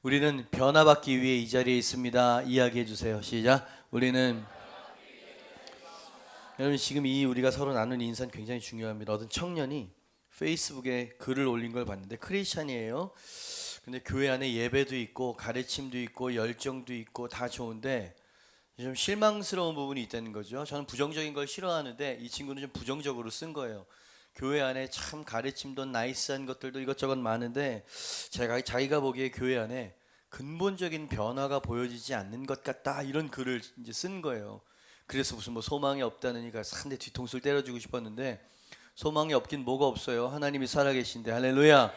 우리는 변화받기 위해 이 자리에 있습니다. 이야기해 주세요. 시작. 우리는 여러분 지금 이 우리가 서로 나눈 인사는 굉장히 중요합니다. 어떤 청년이 페이스북에 글을 올린 걸 봤는데 크리스찬이에요. 근데 교회 안에 예배도 있고 가르침도 있고 열정도 있고 다 좋은데 좀 실망스러운 부분이 있다는 거죠. 저는 부정적인 걸 싫어하는데 이 친구는 좀 부정적으로 쓴 거예요. 교회 안에 참 가르침도 나이스한 것들도 이것저것 많은데 자기가 보기에 교회 안에 근본적인 변화가 보여지지 않는 것 같다 이런 글을 이제 쓴 거예요. 그래서 무슨 뭐 소망이 없다느니까 상대 뒤통수를 때려주고 싶었는데 소망이 없긴 뭐가 없어요. 하나님이 살아계신데 할렐루야.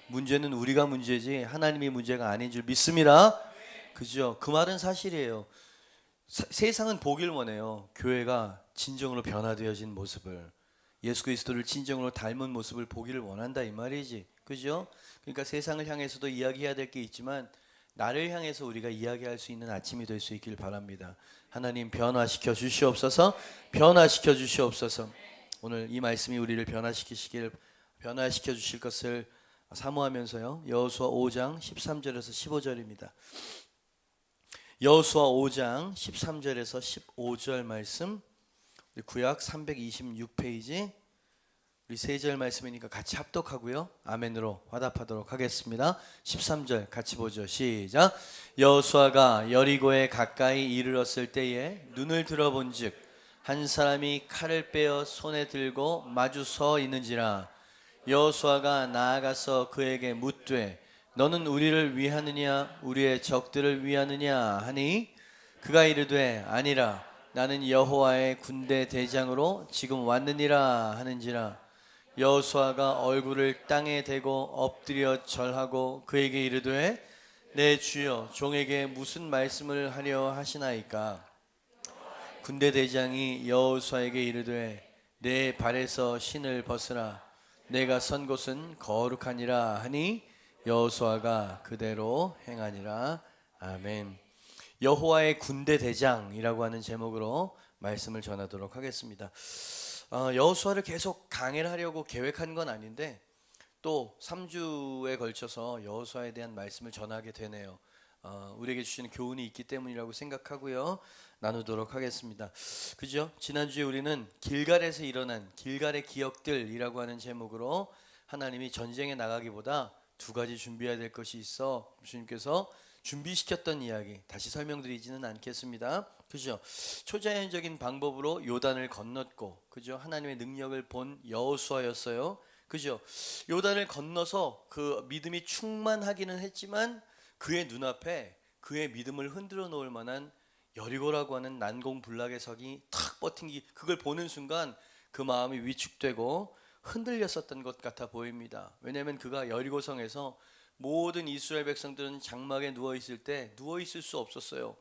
문제는 우리가 문제지 하나님이 문제가 아닌 줄 믿습니다. 그죠? 그 말은 사실이에요. 세상은 보길 원해요. 교회가 진정으로 변화되어진 모습을, 예수 그리스도를 진정으로 닮은 모습을 보기를 원한다 이 말이지. 그죠? 그러니까 세상을 향해서도 이야기해야 될 게 있지만 나를 향해서 우리가 이야기할 수 있는 아침이 될 수 있길 바랍니다. 하나님 변화시켜 주시옵소서. 변화시켜 주시옵소서. 오늘 이 말씀이 우리를 변화시켜 주실 것을 사모하면서요. 여호수아 5장 13절에서 15절입니다. 여호수아 5장 13절에서 15절 말씀, 우리 구약 326페이지 우리 세 절 말씀이니까 같이 합독하고요. 아멘으로 화답하도록 하겠습니다. 13절 같이 보죠. 시작. 여호수아가 여리고에 가까이 이르렀을 때에 눈을 들어본즉 한 사람이 칼을 빼어 손에 들고 마주 서 있는지라. 여호수아가 나아가서 그에게 묻되 너는 우리를 위하느냐 우리의 적들을 위하느냐 하니 그가 이르되 아니라 나는 여호와의 군대 대장으로 지금 왔느니라 하는지라. 여호수아가 얼굴을 땅에 대고 엎드려 절하고 그에게 이르되 내 주여 종에게 무슨 말씀을 하려 하시나이까. 군대 대장이 여호수아에게 이르되 내 발에서 신을 벗으라. 내가 선 곳은 거룩하니라 하니 여호수아가 그대로 행하니라. 아멘. 여호와의 군대 대장이라고 하는 제목으로 말씀을 전하도록 하겠습니다. 여호수아를 계속 강해를 하려고 계획한 건 아닌데 또 3주에 걸쳐서 여호수아에 대한 말씀을 전하게 되네요. 우리에게 주시는 교훈이 있기 때문이라고 생각하고요. 나누도록 하겠습니다. 그죠? 지난주에 우리는 길갈에서 일어난 길갈의 기억들이라고 하는 제목으로 하나님이 전쟁에 나가기보다 두 가지 준비해야 될 것이 있어 주님께서 준비시켰던 이야기 다시 설명드리지는 않겠습니다. 그죠? 초자연적인 방법으로 요단을 건넜고, 그죠? 하나님의 능력을 본 여호수아였어요. 그죠? 요단을 건너서 그 믿음이 충만하기는 했지만 그의 눈앞에 그의 믿음을 흔들어 놓을 만한 여리고라고 하는 난공불락의 석이 탁 버틴 그걸 보는 순간 그 마음이 위축되고 흔들렸었던 것 같아 보입니다. 왜냐하면 그가 여리고성에서 모든 이스라엘 백성들은 장막에 누워 있을 때 누워 있을 수 없었어요.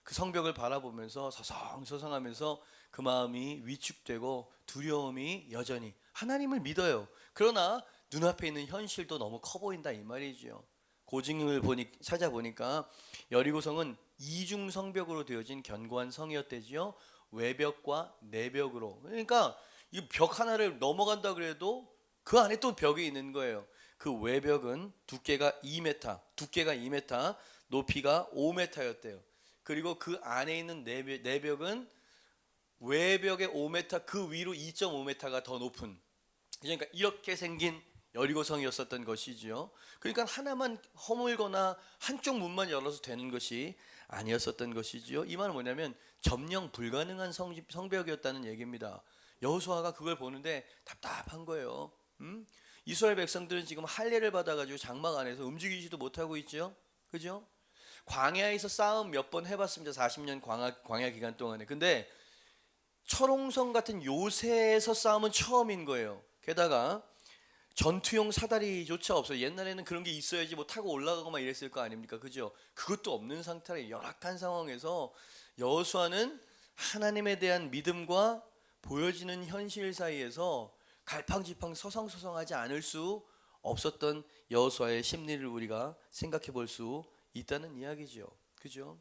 그 성벽을 바라보면서 서성서성하면서 그 마음이 위축되고 두려움이 여전히 하나님을 믿어요. 그러나 눈앞에 있는 현실도 너무 커 보인다 이 말이죠. 고증을 찾아보니까 여리고성은 이중 성벽으로 되어진 견고한 성이었대지요. 외벽과 내벽으로. 그러니까 이 벽 하나를 넘어간다 그래도 그 안에 또 벽이 있는 거예요. 그 외벽은 두께가 2m, 높이가 5m였대요. 그리고 그 안에 있는 내벽은 외벽의 5m 그 위로 2.5m가 더 높은, 그러니까 이렇게 생긴 여리고성이었었던 것이죠. 그러니까 하나만 허물거나 한쪽 문만 열어서 되는 것이 아니었었던 것이죠. 이 말은 뭐냐면 점령 불가능한 성벽이었다는 얘기입니다. 여호수아가 그걸 보는데 답답한 거예요. 이스라엘 백성들은 지금 할례를 받아가지고 장막 안에서 움직이지도 못하고 있죠. 그죠? 광야에서 싸움 몇 번 해봤습니다. 40년 광야 기간 동안에. 근데 철옹성 같은 요새에서 싸움은 처음인 거예요. 게다가 전투용 사다리조차 없어요. 옛날에는 그런 게 있어야지 뭐 타고 올라가고 막 이랬을 거 아닙니까? 그죠? 그것도 없는 상태의 열악한 상황에서 여호수아는 하나님에 대한 믿음과 보여지는 현실 사이에서 갈팡질팡 서성서성하지 않을 수 없었던 여호수아의 심리를 우리가 생각해 볼 수 있다는 이야기죠. 그죠?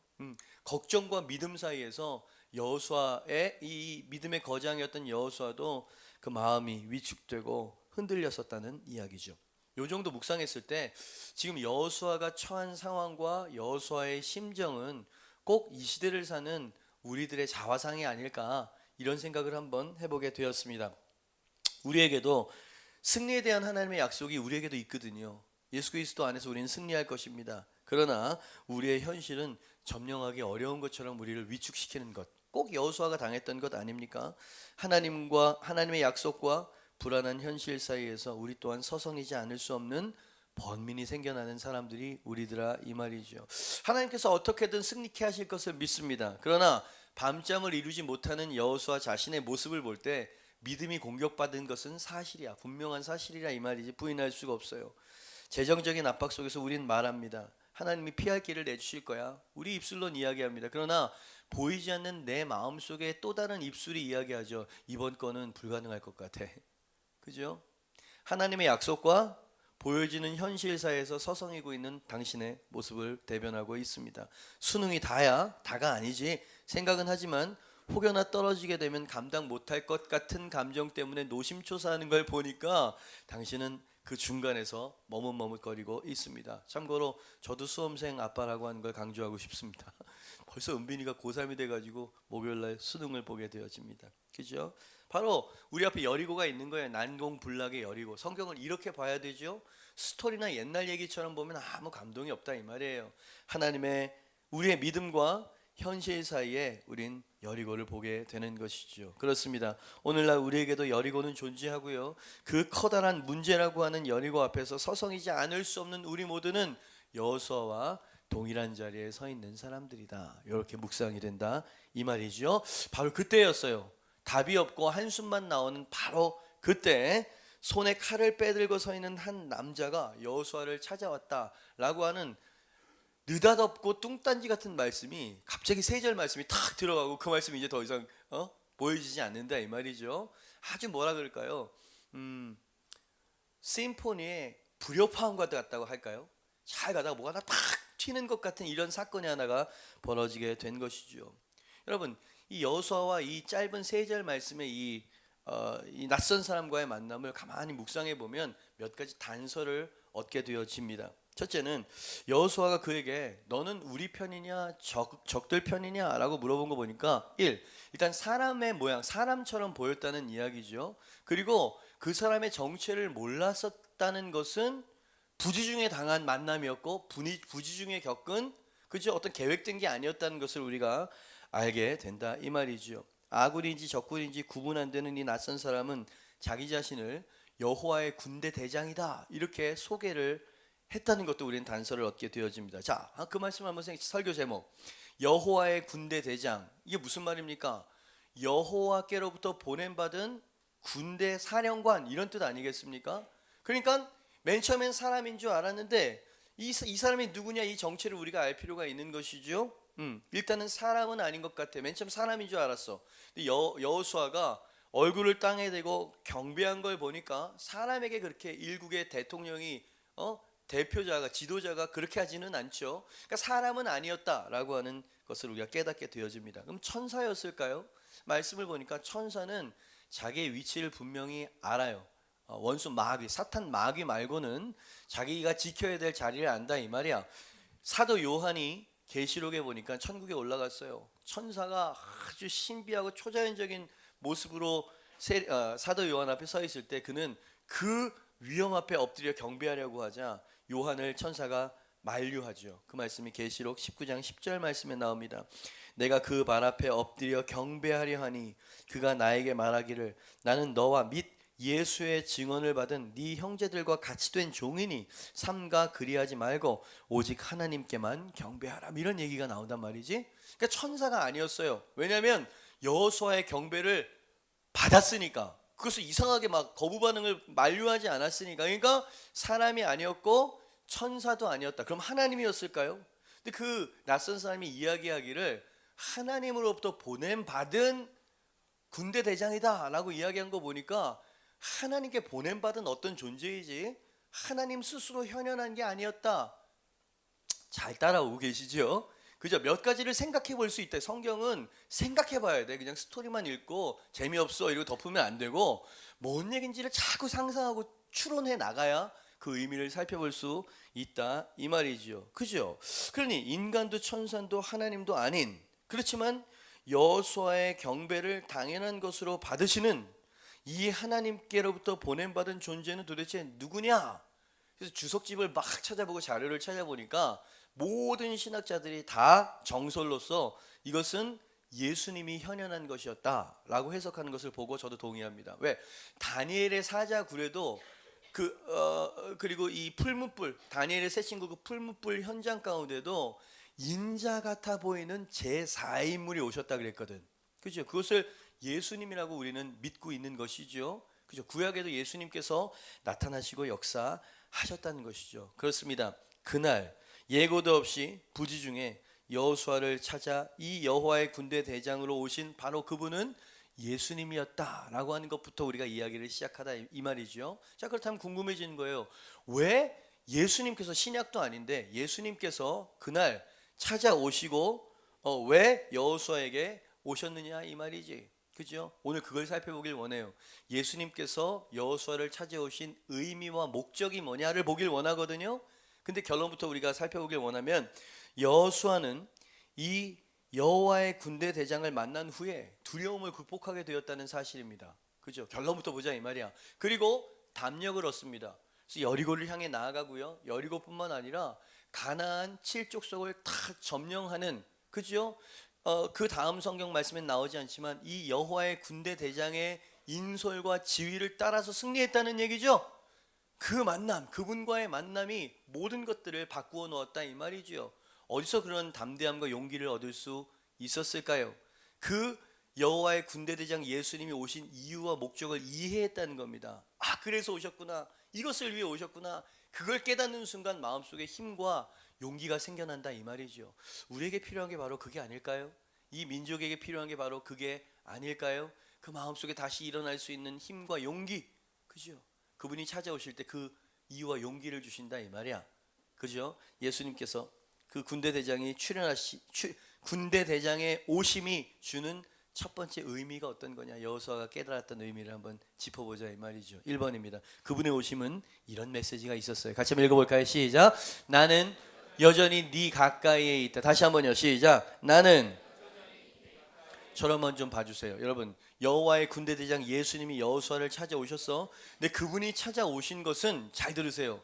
걱정과 믿음 사이에서 여호수아의 이 믿음의 거장이었던 여호수아도 그 마음이 위축되고 흔들렸었다는 이야기죠. 요 정도 묵상했을 때 지금 여호수아가 처한 상황과 여호수아의 심정은 꼭 이 시대를 사는 우리들의 자화상이 아닐까, 이런 생각을 한번 해보게 되었습니다. 우리에게도 승리에 대한 하나님의 약속이 우리에게도 있거든요. 예수 그리스도 안에서 우리는 승리할 것입니다. 그러나 우리의 현실은 점령하기 어려운 것처럼 우리를 위축시키는 것, 꼭 여호수아가 당했던 것 아닙니까? 하나님의 약속과 불안한 현실 사이에서 우리 또한 서성이지 않을 수 없는 번민이 생겨나는 사람들이 우리들아, 이 말이죠. 하나님께서 어떻게든 승리케 하실 것을 믿습니다. 그러나 밤잠을 이루지 못하는 여호수아 자신의 모습을 볼 때 믿음이 공격받은 것은 사실이야, 분명한 사실이라 이 말이지, 부인할 수가 없어요. 재정적인 압박 속에서 우린 말합니다. 하나님이 피할 길을 내주실 거야. 우리 입술로는 이야기합니다. 그러나 보이지 않는 내 마음속에 또 다른 입술이 이야기하죠. 이번 건은 불가능할 것 같아. 그죠? 하나님의 약속과 보여지는 현실사에서 서성이고 있는 당신의 모습을 대변하고 있습니다. 수능이 다가 아니지 생각은 하지만 혹여나 떨어지게 되면 감당 못할 것 같은 감정 때문에 노심초사하는 걸 보니까 당신은 그 중간에서 머뭇머뭇거리고 있습니다. 참고로 저도 수험생 아빠라고 하는 걸 강조하고 싶습니다. 벌써 은빈이가 고3이 돼가지고 목요일날 수능을 보게 되어집니다. 그죠? 바로 우리 앞에 여리고가 있는 거예요. 난공불락의 여리고. 성경을 이렇게 봐야 되죠. 스토리나 옛날 얘기처럼 보면 아무 감동이 없다 이 말이에요. 우리의 믿음과 현실 사이에 우린 여리고를 보게 되는 것이죠. 그렇습니다. 오늘날 우리에게도 여리고는 존재하고요. 그 커다란 문제라고 하는 여리고 앞에서 서성이지 않을 수 없는 우리 모두는 여호수아와 동일한 자리에 서 있는 사람들이다. 이렇게 묵상이 된다 이 말이죠. 바로 그때였어요. 답이 없고 한숨만 나오는 바로 그때 손에 칼을 빼들고 서 있는 한 남자가 여호수아를 찾아왔다라고 하는 느닷없고 뚱딴지 같은 말씀이 갑자기 3절 말씀이 탁 들어가고 그 말씀이 이제 더 이상 보여지지 않는다 이 말이죠. 아주 뭐라 그럴까요? 심포니의 불협화음과 같다고 할까요? 잘 가다가 뭐가 하나 탁 튀는 것 같은 이런 사건이 하나가 벌어지게 된 것이죠. 여러분, 이 여호수아와 이 짧은 3절 말씀의 이 낯선 사람과의 만남을 가만히 묵상해 보면 몇 가지 단서를 얻게 되어집니다. 첫째는 여호수아가 그에게 너는 우리 편이냐 적들 편이냐 라고 물어본 거 보니까 일단 사람의 모양, 사람처럼 보였다는 이야기죠. 그리고 그 사람의 정체를 몰랐었다는 것은 부지 중에 당한 만남이었고 부지 중에 겪은 그죠? 어떤 계획된 게 아니었다는 것을 우리가 알게 된다 이 말이죠. 아군인지 적군인지 구분 안 되는 이 낯선 사람은 자기 자신을 여호와의 군대 대장이다 이렇게 소개를 했다는 것도 우리는 단서를 얻게 되어집니다. 자, 그 말씀 한번 설교 제목 여호와의 군대 대장, 이게 무슨 말입니까? 여호와께로부터 보냄받은 군대 사령관 이런 뜻 아니겠습니까? 그러니까 맨 처음엔 사람인 줄 알았는데 이 사람이 누구냐 이 정체를 우리가 알 필요가 있는 것이죠. 일단은 사람은 아닌 것 같아. 맨 처음 사람인 줄 알았어. 근데 여호수아가 얼굴을 땅에 대고 경배한 걸 보니까 사람에게 그렇게 일국의 대통령이 대표자가 지도자가 그렇게 하지는 않죠. 그러니까 사람은 아니었다라고 하는 것을 우리가 깨닫게 되어집니다. 그럼 천사였을까요? 말씀을 보니까 천사는 자기의 위치를 분명히 알아요. 원수 마귀, 사탄 마귀 말고는 자기가 지켜야 될 자리를 안다 이 말이야. 사도 요한이 계시록에 보니까 천국에 올라갔어요. 천사가 아주 신비하고 초자연적인 모습으로 사도 요한 앞에 서 있을 때 그는 그 위험 앞에 엎드려 경배하려고 하자 요한을 천사가 만류하죠. 그 말씀이 계시록 19장 10절 말씀에 나옵니다. 내가 그 발 앞에 엎드려 경배하려 하니 그가 나에게 말하기를 나는 너와 및 예수의 증언을 받은 네 형제들과 같이 된 종이니 삼가 그리하지 말고 오직 하나님께만 경배하라. 이런 얘기가 나온단 말이지. 그러니까 천사가 아니었어요. 왜냐하면 여호수아의 경배를 받았으니까. 그것을 이상하게 막 거부 반응을 만류하지 않았으니까. 그러니까 사람이 아니었고 천사도 아니었다. 그럼 하나님이었을까요? 근데 그 낯선 사람이 이야기하기를 하나님으로부터 보냄받은 군대 대장이다라고 이야기한 거 보니까 하나님께 보냄받은 어떤 존재이지 하나님 스스로 현현한 게 아니었다. 잘 따라오고 계시죠? 그죠? 몇 가지를 생각해 볼 수 있다. 성경은 생각해 봐야 돼. 그냥 스토리만 읽고 재미없어 이러고 덮으면 안 되고 뭔 얘기인지를 자꾸 상상하고 추론해 나가야 그 의미를 살펴볼 수 있다 이 말이죠. 그죠? 그러니 인간도 천사도 하나님도 아닌, 그렇지만 여호수아의 경배를 당연한 것으로 받으시는 이 하나님께로부터 보냄받은 존재는 도대체 누구냐? 그래서 주석집을 막 찾아보고 자료를 찾아보니까 모든 신학자들이 다 정설로서 이것은 예수님이 현현한 것이었다라고 해석하는 것을 보고 저도 동의합니다. 왜? 다니엘의 사자굴에도 그리고 이 풀무불, 다니엘의 새 친구 그 풀무불 현장 가운데도 인자 같아 보이는 제4인물이 오셨다 그랬거든. 그죠? 그것을 예수님이라고 우리는 믿고 있는 것이죠. 그죠? 구약에도 예수님께서 나타나시고 역사하셨다는 것이죠. 그렇습니다. 그날 예고도 없이 부지 중에 여호수아를 찾아 이 여호와의 군대 대장으로 오신 바로 그분은 예수님이었다라고 하는 것부터 우리가 이야기를 시작하다 이 말이죠. 자, 그렇다면 궁금해지는 거예요. 왜 예수님께서, 신약도 아닌데 예수님께서 그날 찾아오시고 왜 여호수아에게 오셨느냐 이 말이지. 그죠? 오늘 그걸 살펴보길 원해요. 예수님께서 여호수아를 찾아오신 의미와 목적이 뭐냐를 보길 원하거든요. 근데 결론부터 우리가 살펴보길 원하면 여호수아는 이 여호와의 군대 대장을 만난 후에 두려움을 극복하게 되었다는 사실입니다. 그죠? 결론부터 보자 이 말이야. 그리고 담력을 얻습니다. 그래서 여리고를 향해 나아가고요. 여리고뿐만 아니라 가나안 7족속을 다 점령하는, 그죠? 그 다음 성경 말씀엔 나오지 않지만 이 여호와의 군대 대장의 인솔과 지휘를 따라서 승리했다는 얘기죠. 그 만남, 그분과의 만남이 모든 것들을 바꾸어 놓았다 이 말이죠. 어디서 그런 담대함과 용기를 얻을 수 있었을까요? 그 여호와의 군대 대장 예수님이 오신 이유와 목적을 이해했다는 겁니다. 아, 그래서 오셨구나. 이것을 위해 오셨구나. 그걸 깨닫는 순간 마음속에 힘과 용기가 생겨난다 이 말이죠. 우리에게 필요한 게 바로 그게 아닐까요? 이 민족에게 필요한 게 바로 그게 아닐까요? 그 마음속에 다시 일어날 수 있는 힘과 용기, 그죠? 그분이 찾아오실 때 그 이유와 용기를 주신다 이 말이야. 그죠? 예수님께서 그 군대 대장이 군대 대장의 오심이 주는 첫 번째 의미가 어떤 거냐? 여호수아가 깨달았던 의미를 한번 짚어보자 이 말이죠. 1번입니다. 그분의 오심은 이런 메시지가 있었어요. 같이 한번 읽어볼까요? 시작. 나는 여전히 네 가까이에 있다. 다시 한번요. 시작. 나는, 저런만 좀 봐주세요. 여러분, 여호와의 군대 대장 예수님이 여호수아를 찾아오셨어. 근데 그분이 찾아오신 것은, 잘 들으세요,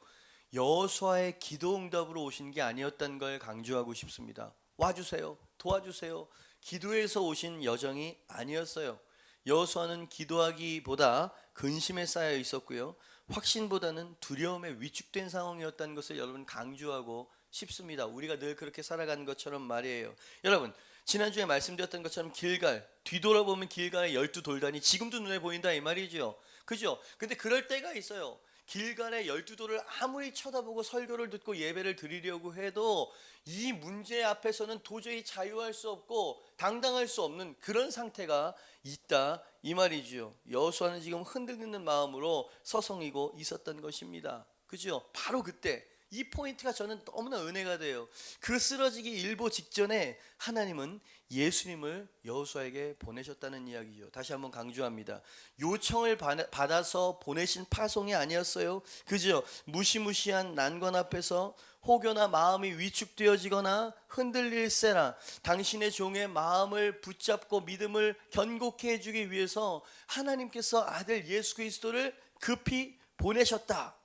여호수아의 기도 응답으로 오신 게 아니었다는 걸 강조하고 싶습니다. 와주세요, 도와주세요, 기도에서 오신 여정이 아니었어요. 여호수아는 기도하기보다 근심에 쌓여 있었고요, 확신보다는 두려움에 위축된 상황이었다는 것을 여러분 강조하고 싶습니다. 우리가 늘 그렇게 살아가는 것처럼 말이에요. 여러분, 지난주에 말씀드렸던 것처럼 길갈, 뒤돌아보면 길갈의 12돌단이 지금도 눈에 보인다 이 말이죠. 그죠? 근데 그럴 때가 있어요. 길갈의 12돌을 아무리 쳐다보고 설교를 듣고 예배를 드리려고 해도 이 문제 앞에서는 도저히 자유할 수 없고 당당할 수 없는 그런 상태가 있다 이 말이죠. 여호수아는 지금 흔들리는 마음으로 서성이고 있었던 것입니다. 그죠? 바로 그때 이 포인트가 저는 너무나 은혜가 돼요. 그 쓰러지기 일보 직전에 하나님은 예수님을 여호수아에게 보내셨다는 이야기죠. 다시 한번 강조합니다. 요청을 받아서 보내신 파송이 아니었어요. 그죠? 무시무시한 난관 앞에서 혹여나 마음이 위축되어지거나 흔들릴세라 당신의 종의 마음을 붙잡고 믿음을 견고케 해주기 위해서 하나님께서 아들 예수 그리스도를 급히 보내셨다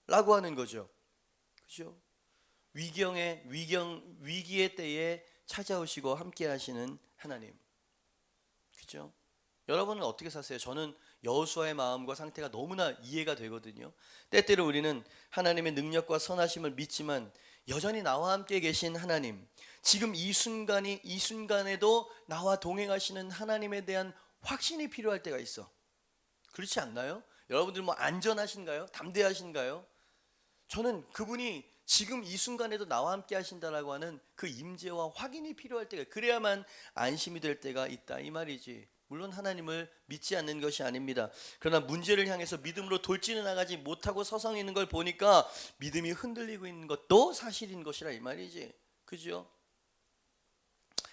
라고 하는 거죠. 그죠? 위기의 때에 찾아오시고 함께 하시는 하나님. 그죠? 여러분은 어떻게 사세요? 저는 여호수아의 마음과 상태가 너무나 이해가 되거든요. 때때로 우리는 하나님의 능력과 선하심을 믿지만 여전히 나와 함께 계신 하나님, 지금 이 순간에도 나와 동행하시는 하나님에 대한 확신이 필요할 때가 있어. 그렇지 않나요? 여러분들 뭐 안전하신가요? 담대하신가요? 저는 그분이 지금 이 순간에도 나와 함께 하신다라고 하는 그 임재와 확인이 필요할 때가, 그래야만 안심이 될 때가 있다 이 말이지. 물론 하나님을 믿지 않는 것이 아닙니다. 그러나 문제를 향해서 믿음으로 돌진해 나가지 못하고 서성이는 걸 보니까 믿음이 흔들리고 있는 것도 사실인 것이라 이 말이지. 그죠?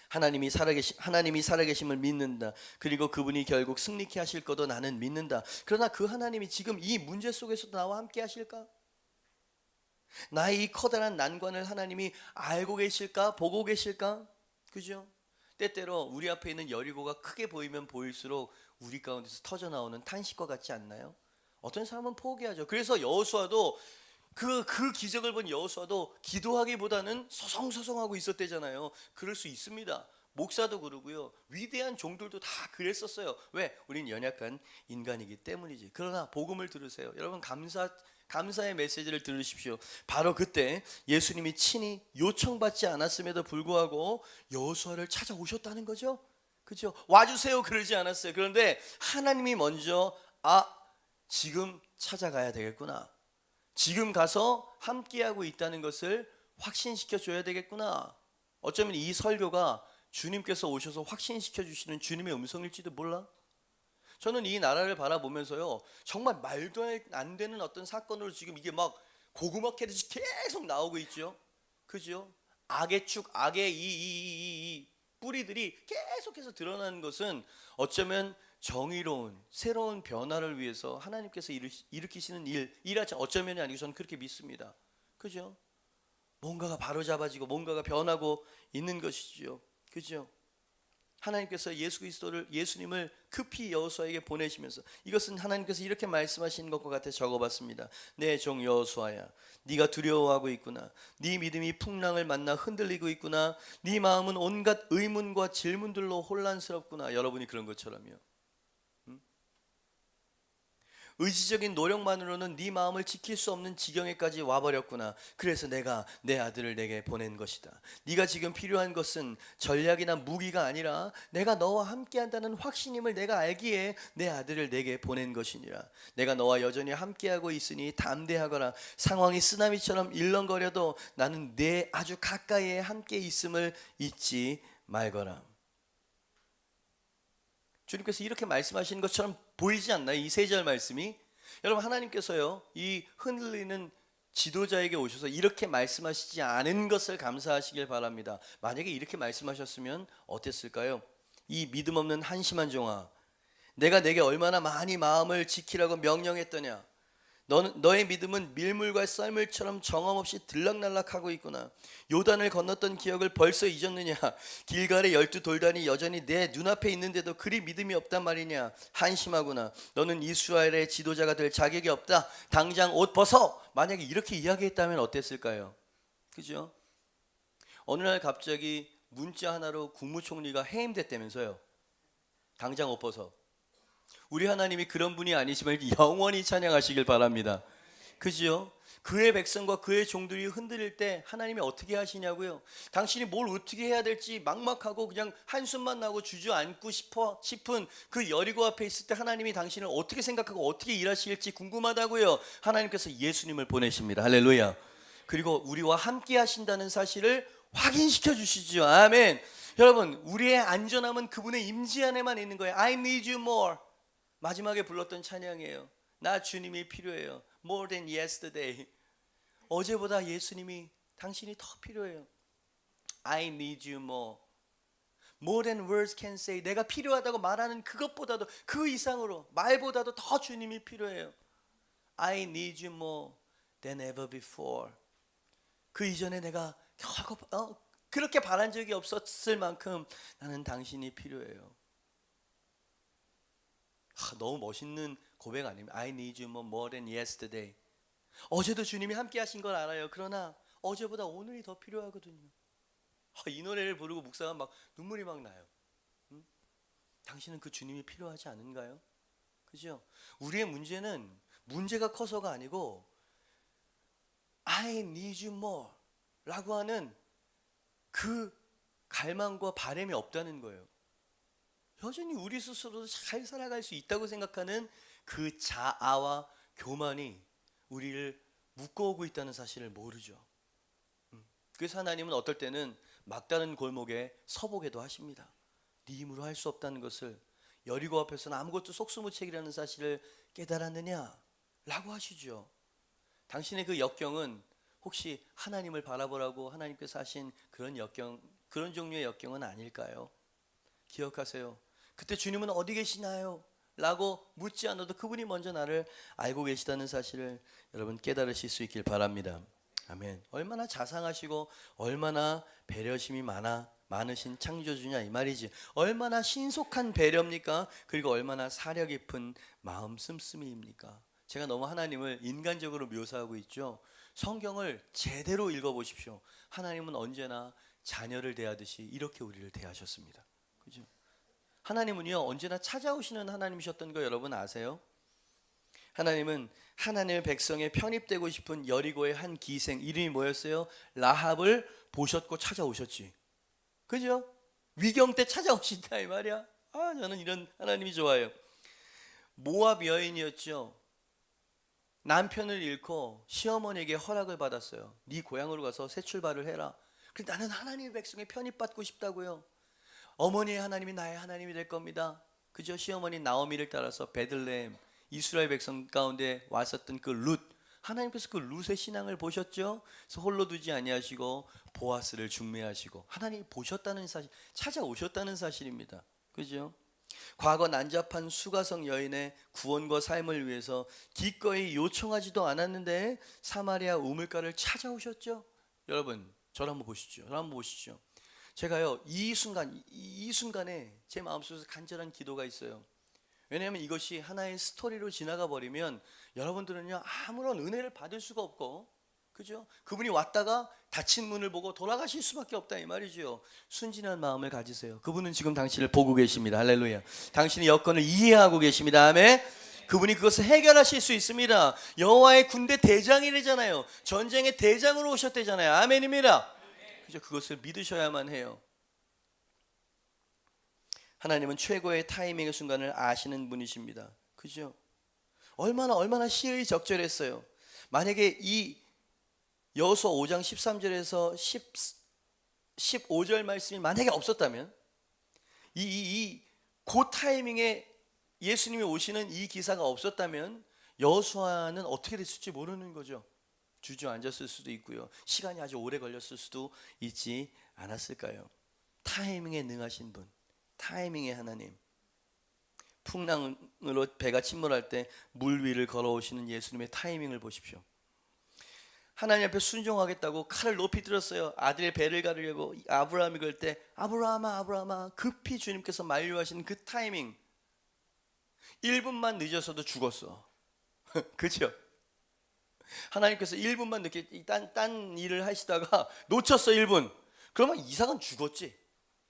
하나님이 살아계심을 믿는다. 그리고 그분이 결국 승리케 하실 것도 나는 믿는다. 그러나 그 하나님이 지금 이 문제 속에서도 나와 함께 하실까? 나의 이 커다란 난관을 하나님이 알고 계실까? 보고 계실까? 그죠? 때때로 우리 앞에 있는 여리고가 크게 보이면 보일수록 우리 가운데서 터져 나오는 탄식과 같지 않나요? 어떤 사람은 포기하죠. 그래서 여호수아도 그 기적을 본 여호수아도 기도하기보다는 서성서성하고 있었대잖아요. 그럴 수 있습니다. 목사도 그러고요. 위대한 종들도 다 그랬었어요. 왜? 우린 연약한 인간이기 때문이지. 그러나 복음을 들으세요. 여러분 감사의 메시지를 들으십시오. 바로 그때 예수님이 친히 요청받지 않았음에도 불구하고 여호수아를 찾아오셨다는 거죠. 그죠? 와주세요 그러지 않았어요. 그런데 하나님이 먼저 지금 찾아가야 되겠구나. 지금 가서 함께하고 있다는 것을 확신시켜 줘야 되겠구나. 어쩌면 이 설교가 주님께서 오셔서 확신시켜 주시는 주님의 음성일지도 몰라. 저는 이 나라를 바라보면서요, 정말 말도 안 되는 어떤 사건으로 지금 이게 막 고구마 캐듯이 계속 나오고 있죠. 그죠? 악의 축, 악의 이 뿌리들이 계속해서 드러나는 것은 어쩌면 정의로운 새로운 변화를 위해서 하나님께서 일으키시는 일하지, 어쩌면이 아니고 저는 그렇게 믿습니다. 그죠? 뭔가가 바로잡아지고 뭔가가 변하고 있는 것이죠. 그죠? 하나님께서 예수님을 급히 여호수아에게 보내시면서, 이것은 하나님께서 이렇게 말씀하시는 것과 같아 적어봤습니다. 내 종 여호수아야, 네가 두려워하고 있구나. 네 믿음이 풍랑을 만나 흔들리고 있구나. 네 마음은 온갖 의문과 질문들로 혼란스럽구나. 여러분이 그런 것처럼요. 의지적인 노력만으로는 네 마음을 지킬 수 없는 지경에까지 와버렸구나. 그래서 내가 내 아들을 내게 보낸 것이다. 네가 지금 필요한 것은 전략이나 무기가 아니라 내가 너와 함께한다는 확신임을 내가 알기에 내 아들을 내게 보낸 것이니라. 내가 너와 여전히 함께하고 있으니 담대하거라. 상황이 쓰나미처럼 일렁거려도 나는 내 아주 가까이에 함께 있음을 잊지 말거라. 주님께서 이렇게 말씀하시는 것처럼 보이지 않나요? 이 세 절 말씀이. 여러분, 하나님께서요, 이 흔들리는 지도자에게 오셔서 이렇게 말씀하시지 않은 것을 감사하시길 바랍니다. 만약에 이렇게 말씀하셨으면 어땠을까요? 이 믿음 없는 한심한 종아, 내가 내게 얼마나 많이 마음을 지키라고 명령했더냐. 너의 믿음은 밀물과 썰물처럼 정함없이 들락날락하고 있구나. 요단을 건넜던 기억을 벌써 잊었느냐. 길갈의 12돌단이 여전히 내 눈앞에 있는데도 그리 믿음이 없단 말이냐. 한심하구나. 너는 이스라엘의 지도자가 될 자격이 없다. 당장 옷 벗어. 만약에 이렇게 이야기했다면 어땠을까요? 그죠? 어느 날 갑자기 문자 하나로 국무총리가 해임됐다면서요. 당장 옷 벗어. 우리 하나님이 그런 분이 아니심을 영원히 찬양하시길 바랍니다. 그죠? 그의 백성과 그의 종들이 흔들릴 때 하나님이 어떻게 하시냐고요? 당신이 뭘 어떻게 해야 될지 막막하고 그냥 한숨만 나고 주저앉고 싶은 그 여리고 앞에 있을 때 하나님이 당신을 어떻게 생각하고 어떻게 일하실지 궁금하다고요. 하나님께서 예수님을 보내십니다. 할렐루야. 그리고 우리와 함께 하신다는 사실을 확인시켜 주시죠. 아멘. 여러분, 우리의 안전함은 그분의 임재 안에만 있는 거예요. I need you more. 마지막에 불렀던 찬양이에요. 나 주님이 필요해요. More than yesterday. 어제보다 예수님이, 당신이 더 필요해요. I need you more. More than words can say. 내가 필요하다고 말하는 그것보다도, 그 이상으로, 말보다도 더 주님이 필요해요. I need you more than ever before. 그 이전에 내가 그렇게 바란 적이 없었을 만큼 나는 당신이 필요해요. 너무 멋있는 고백 아닙니까? I need you more than yesterday. 어제도 주님이 함께 하신 걸 알아요. 그러나 어제보다 오늘이 더 필요하거든요. 이 노래를 부르고 묵상하면 막 눈물이 막 나요. 당신은 그 주님이 필요하지 않은가요? 그죠? 우리의 문제는 문제가 커서가 아니고 I need you more 라고 하는 그 갈망과 바람이 없다는 거예요. 여전히 우리 스스로도 잘 살아갈 수 있다고 생각하는 그 자아와 교만이 우리를 묶어오고 있다는 사실을 모르죠. 그래서 하나님은 어떨 때는 막다른 골목에 서보게도 하십니다. 네 힘으로 할 수 없다는 것을, 여리고 앞에서는 아무것도 속수무책이라는 사실을 깨달았느냐? 라고 하시죠. 당신의 그 역경은 혹시 하나님을 바라보라고 하나님께서 하신 그런 종류의 역경은 아닐까요? 기억하세요. 그때 주님은 어디 계시나요? 라고 묻지 않아도 그분이 먼저 나를 알고 계시다는 사실을 여러분 깨달으실 수 있길 바랍니다. 아멘. 얼마나 자상하시고 얼마나 배려심이 많으신 창조주냐 이 말이지. 얼마나 신속한 배려입니까? 그리고 얼마나 사려 깊은 마음 씀씀이입니까? 제가 너무 하나님을 인간적으로 묘사하고 있죠. 성경을 제대로 읽어보십시오. 하나님은 언제나 자녀를 대하듯이 이렇게 우리를 대하셨습니다. 그죠? 하나님은요 언제나 찾아오시는 하나님이셨던 거 여러분 아세요? 하나님은 하나님의 백성에 편입되고 싶은 여리고의 한 기생 이름이 뭐였어요? 라합을 보셨고 찾아오셨지. 그죠? 위경 때 찾아오신다 이 말이야. 저는 이런 하나님이 좋아요. 모압 여인이었죠. 남편을 잃고 시어머니에게 허락을 받았어요. 네 고향으로 가서 새 출발을 해라. 근데 나는 하나님의 백성에 편입받고 싶다고요. 어머니의 하나님이 나의 하나님이 될 겁니다. 그죠? 시어머니 나오미를 따라서 베들레헴 이스라엘 백성 가운데 왔었던 그 룻, 하나님께서 그 룻의 신앙을 보셨죠. 그래서 홀로 두지 아니하시고 보아스를 중매하시고 하나님이 보셨다는 사실, 찾아오셨다는 사실입니다. 그죠? 과거 난잡한 수가성 여인의 구원과 삶을 위해서 기꺼이 요청하지도 않았는데 사마리아 우물가를 찾아오셨죠. 여러분 저를 한번 보시죠. 저를 한번 보시죠. 제가요 이 순간에 제 마음속에서 간절한 기도가 있어요. 왜냐하면 이것이 하나의 스토리로 지나가 버리면 여러분들은요 아무런 은혜를 받을 수가 없고, 그죠? 그분이 왔다가 닫힌 문을 보고 돌아가실 수밖에 없다 이 말이죠. 순진한 마음을 가지세요. 그분은 지금 당신을 보고 계십니다. 할렐루야. 당신의 여건을 이해하고 계십니다. 아멘. 그분이 그것을 해결하실 수 있습니다. 여호와의 군대 대장이래잖아요. 전쟁의 대장으로 오셨대잖아요. 아멘입니다. 그죠? 그것을 믿으셔야만 해요. 하나님은 최고의 타이밍의 순간을 아시는 분이십니다. 그죠? 얼마나 시의 적절했어요. 만약에 이 여호수아 5장 13절에서 15절 말씀이 만약에 없었다면 그 타이밍에 예수님이 오시는 이 기사가 없었다면 여호수아는 어떻게 됐을지 모르는 거죠. 주저앉았을 수도 있고요. 시간이 아주 오래 걸렸을 수도 있지 않았을까요? 타이밍에 능하신 분, 타이밍의 하나님. 풍랑으로 배가 침몰할 때 물 위를 걸어오시는 예수님의 타이밍을 보십시오. 하나님 앞에 순종하겠다고 칼을 높이 들었어요. 아들의 배를 가르려고 아브라함이 그럴 때 아브라함아 아브라함아 급히 주님께서 만류하시는 그 타이밍. 1분만 늦어서도 죽었어. 그죠? 하나님께서 1분만 늦게 딴 일을 하시다가 놓쳤어 1분. 그러면 이삭은 죽었지.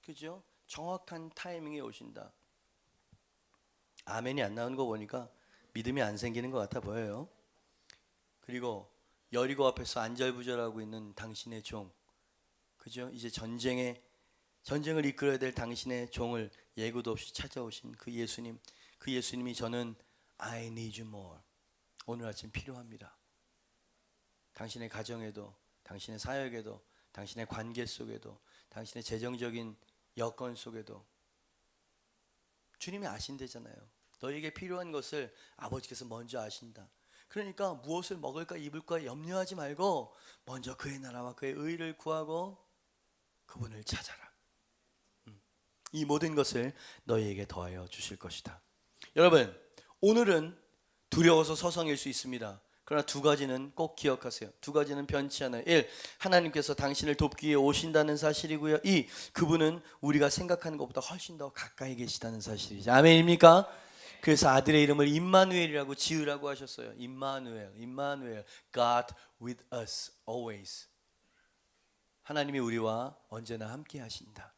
그죠? 정확한 타이밍에 오신다. 아멘이 안 나오는 거 보니까 믿음이 안 생기는 것 같아 보여요. 그리고 여리고 앞에서 안절부절하고 있는 당신의 종, 그죠? 이제 전쟁을 이끌어야 될 당신의 종을 예고도 없이 찾아오신 그 예수님, 그 예수님이 저는 I need you more, 오늘 아침 필요합니다. 당신의 가정에도, 당신의 사역에도, 당신의 관계 속에도, 당신의 재정적인 여건 속에도 주님이 아신대잖아요. 너에게 필요한 것을 아버지께서 먼저 아신다. 그러니까 무엇을 먹을까 입을까 염려하지 말고 먼저 그의 나라와 그의 의를 구하고 그분을 찾아라. 이 모든 것을 너희에게 더하여 주실 것이다. 여러분, 오늘은 두려워서 서성일 수 있습니다. 그러나 두 가지는 꼭 기억하세요. 두 가지는 변치 않아요. 1. 하나님께서 당신을 돕기 위해 오신다는 사실이고요. 2. 그분은 우리가 생각하는 것보다 훨씬 더 가까이 계시다는 사실이죠. 아멘입니까? 그래서 아들의 이름을 임마누엘이라고 지으라고 하셨어요. 임마누엘, God with us always. 하나님이 우리와 언제나 함께 하신다.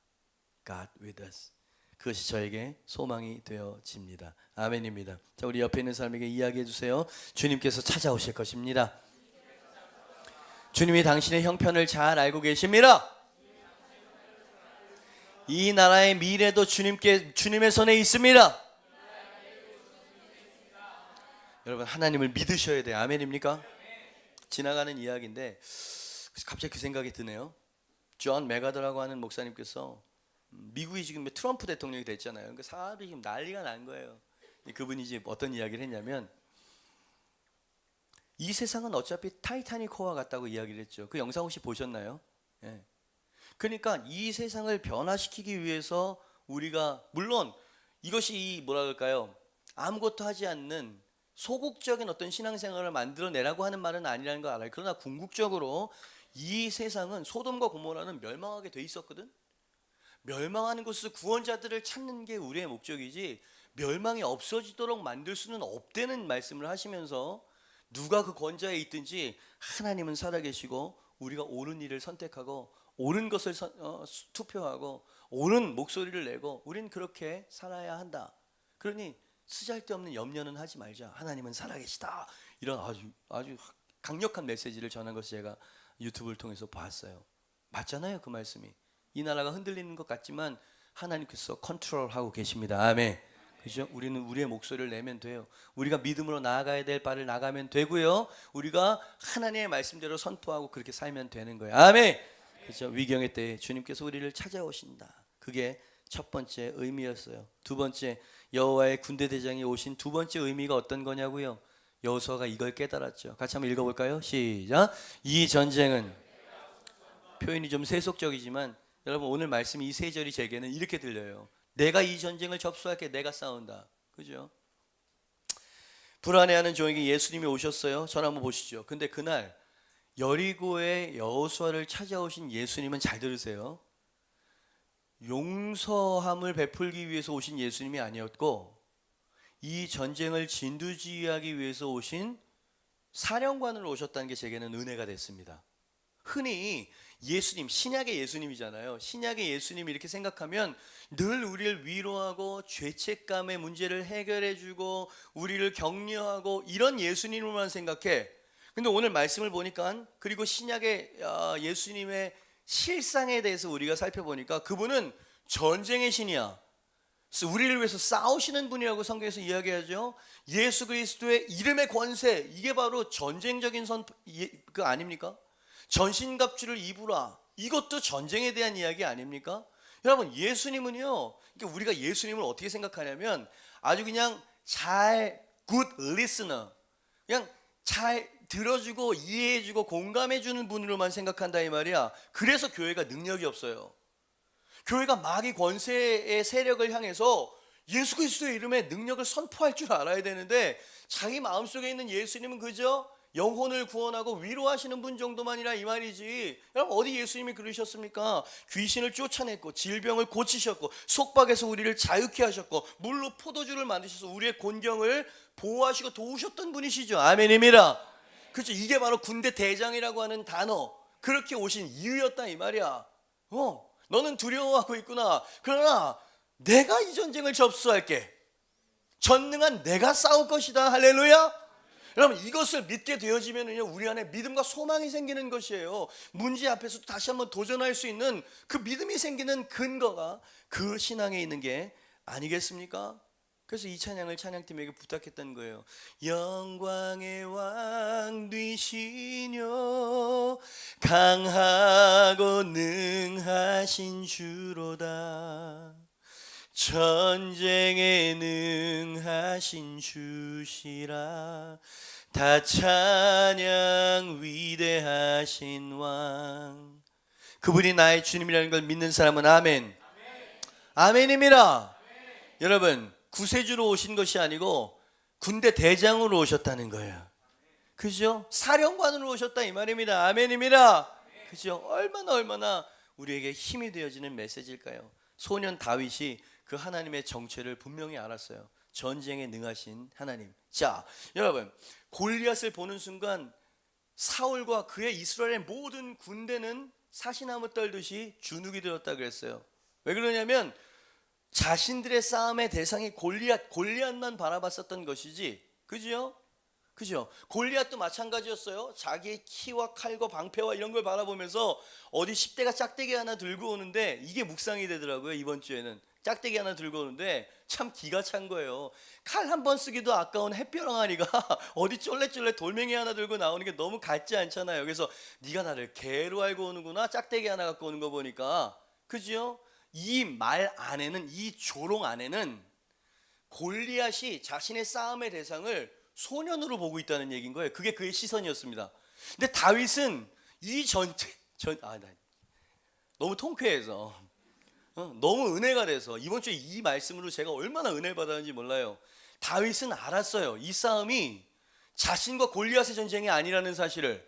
God with us. 그것이 저에게 소망이 되어집니다. 아멘입니다. 자, 우리 옆에 있는 사람에게 이야기해 주세요. 주님께서 찾아오실 것입니다. 주님이 당신의 형편을 잘 알고 계십니다. 이 나라의 미래도 주님의 손에 있습니다. 여러분, 하나님을 믿으셔야 돼요. 아멘입니까? 지나가는 이야기인데 갑자기 그 생각이 드네요. 존 메가더라고 하는 목사님께서 미국이 지금 트럼프 대통령이 됐잖아요. 그러니까 사람들이 지금 난리가 난 거예요. 그분이 이제 어떤 이야기를 했냐면, 이 세상은 어차피 타이타닉호와 같다고 이야기를 했죠. 그 영상 혹시 보셨나요? 예. 그러니까 이 세상을 변화시키기 위해서 우리가, 물론 이것이 뭐라 그럴까요? 아무것도 하지 않는 소극적인 어떤 신앙생활을 만들어내라고 하는 말은 아니라는 거 알아요. 그러나 궁극적으로 이 세상은 소돔과 고모라는 멸망하게 돼 있었거든. 멸망하는 곳에서 구원자들을 찾는 게 우리의 목적이지 멸망이 없어지도록 만들 수는 없다는 말씀을 하시면서 누가 그 권좌에 있든지 하나님은 살아계시고 우리가 옳은 일을 선택하고 옳은 것을 투표하고 옳은 목소리를 내고 우린 그렇게 살아야 한다. 그러니 쓰잘데없는 염려는 하지 말자. 하나님은 살아계시다. 이런 아주 강력한 메시지를 전한 것을 제가 유튜브를 통해서 봤어요. 맞잖아요, 그 말씀이. 이 나라가 흔들리는 것 같지만 하나님께서 컨트롤하고 계십니다. 아멘. 그죠? 우리는 우리의 목소리를 내면 돼요. 우리가 믿음으로 나아가야 될 바를 나가면 되고요. 우리가 하나님의 말씀대로 선포하고 그렇게 살면 되는 거예요. 아멘. 그죠? 위경의 때에 주님께서 우리를 찾아오신다. 그게 첫 번째 의미였어요. 두 번째, 여호와의 군대 대장이 오신 두 번째 의미가 어떤 거냐고요? 여호수아가 이걸 깨달았죠. 같이 한번 읽어볼까요? 시작. 이 전쟁은, 표현이 좀 세속적이지만 여러분 오늘 말씀 이 세 절이 제게는 이렇게 들려요. 내가 이 전쟁을 접수할게. 내가 싸운다. 그죠? 불안해하는 종에게 예수님이 오셨어요. 전화 한번 보시죠. 근데 그날 여리고의 여호수아를 찾아오신 예수님은, 잘 들으세요, 용서함을 베풀기 위해서 오신 예수님이 아니었고 이 전쟁을 진두지휘하기 위해서 오신 사령관으로 오셨다는 게 제게는 은혜가 됐습니다. 흔히 예수님, 신약의 예수님이잖아요. 신약의 예수님 이렇게 생각하면 늘 우리를 위로하고 죄책감의 문제를 해결해주고 우리를 격려하고 이런 예수님으로만 생각해. 근데 오늘 말씀을 보니까, 그리고 신약의 예수님의 실상에 대해서 우리가 살펴보니까 그분은 전쟁의 신이야. 우리를 위해서 싸우시는 분이라고 성경에서 이야기하죠. 예수 그리스도의 이름의 권세, 이게 바로 전쟁적인 그 아닙니까? 전신갑주를 입으라, 이것도 전쟁에 대한 이야기 아닙니까? 여러분, 예수님은요, 그러니까 우리가 예수님을 어떻게 생각하냐면 아주 그냥 good listener, 그냥 잘 들어주고 이해해주고 공감해주는 분으로만 생각한다 이 말이야. 그래서 교회가 능력이 없어요. 교회가 마귀 권세의 세력을 향해서 예수 그리스도의 이름에 능력을 선포할 줄 알아야 되는데 자기 마음속에 있는 예수님은 그저 영혼을 구원하고 위로하시는 분 정도만이라 이 말이지. 여러분, 어디 예수님이 그러셨습니까? 귀신을 쫓아냈고 질병을 고치셨고 속박에서 우리를 자유케 하셨고 물로 포도주를 만드셔서 우리의 곤경을 보호하시고 도우셨던 분이시죠. 아멘입니다. 그렇죠. 이게 바로 군대 대장이라고 하는 단어, 그렇게 오신 이유였다 이 말이야. 너는 두려워하고 있구나. 그러나 내가 이 전쟁을 접수할게. 전능한 내가 싸울 것이다. 할렐루야. 여러분, 이것을 믿게 되어지면 우리 안에 믿음과 소망이 생기는 것이에요. 문제 앞에서 다시 한번 도전할 수 있는 그 믿음이 생기는 근거가 그 신앙에 있는 게 아니겠습니까? 그래서 이 찬양을 찬양팀에게 부탁했던 거예요. 영광의 왕 되시뇨 강하고 능하신 주로다 전쟁에 능하신 주시라 다 찬양 위대하신 왕. 그분이 나의 주님이라는 걸 믿는 사람은 아멘. 아멘입니다. 여러분, 구세주로 오신 것이 아니고 군대 대장으로 오셨다는 거예요. 그죠? 사령관으로 오셨다 이 말입니다. 아멘입니다. 그죠? 얼마나 우리에게 힘이 되어지는 메시지일까요? 소년 다윗이 그 하나님의 정체를 분명히 알았어요. 전쟁에 능하신 하나님. 자, 여러분, 골리앗을 보는 순간 사울과 그의 이스라엘의 모든 군대는 사시나무 떨듯이 주눅이 들었다 그랬어요. 왜 그러냐면 자신들의 싸움의 대상이 골리앗만 바라봤었던 것이지. 그죠? 골리앗도 마찬가지였어요. 자기의 키와 칼과 방패와 이런 걸 바라보면서 어디 10대가 짝대기 하나 들고 오는데, 이게 묵상이 되더라고요. 이번 주에는 짝대기 하나 들고 오는데 참 기가 찬 거예요. 칼 한 번 쓰기도 아까운 햇벼랑아리가 어디 쫄래쫄래 돌멩이 하나 들고 나오는 게 너무 같지 않잖아요. 그래서 네가 나를 개로 알고 오는구나, 짝대기 하나 갖고 오는 거 보니까. 그죠? 이 말 안에는, 이 조롱 안에는 골리앗이 자신의 싸움의 대상을 소년으로 보고 있다는 얘기인 거예요. 그게 그의 시선이었습니다. 근데 다윗은 이 너무 통쾌해서, 너무 은혜가 돼서 이번 주에 이 말씀으로 제가 얼마나 은혜 받았는지 몰라요. 다윗은 알았어요. 이 싸움이 자신과 골리앗의 전쟁이 아니라는 사실을,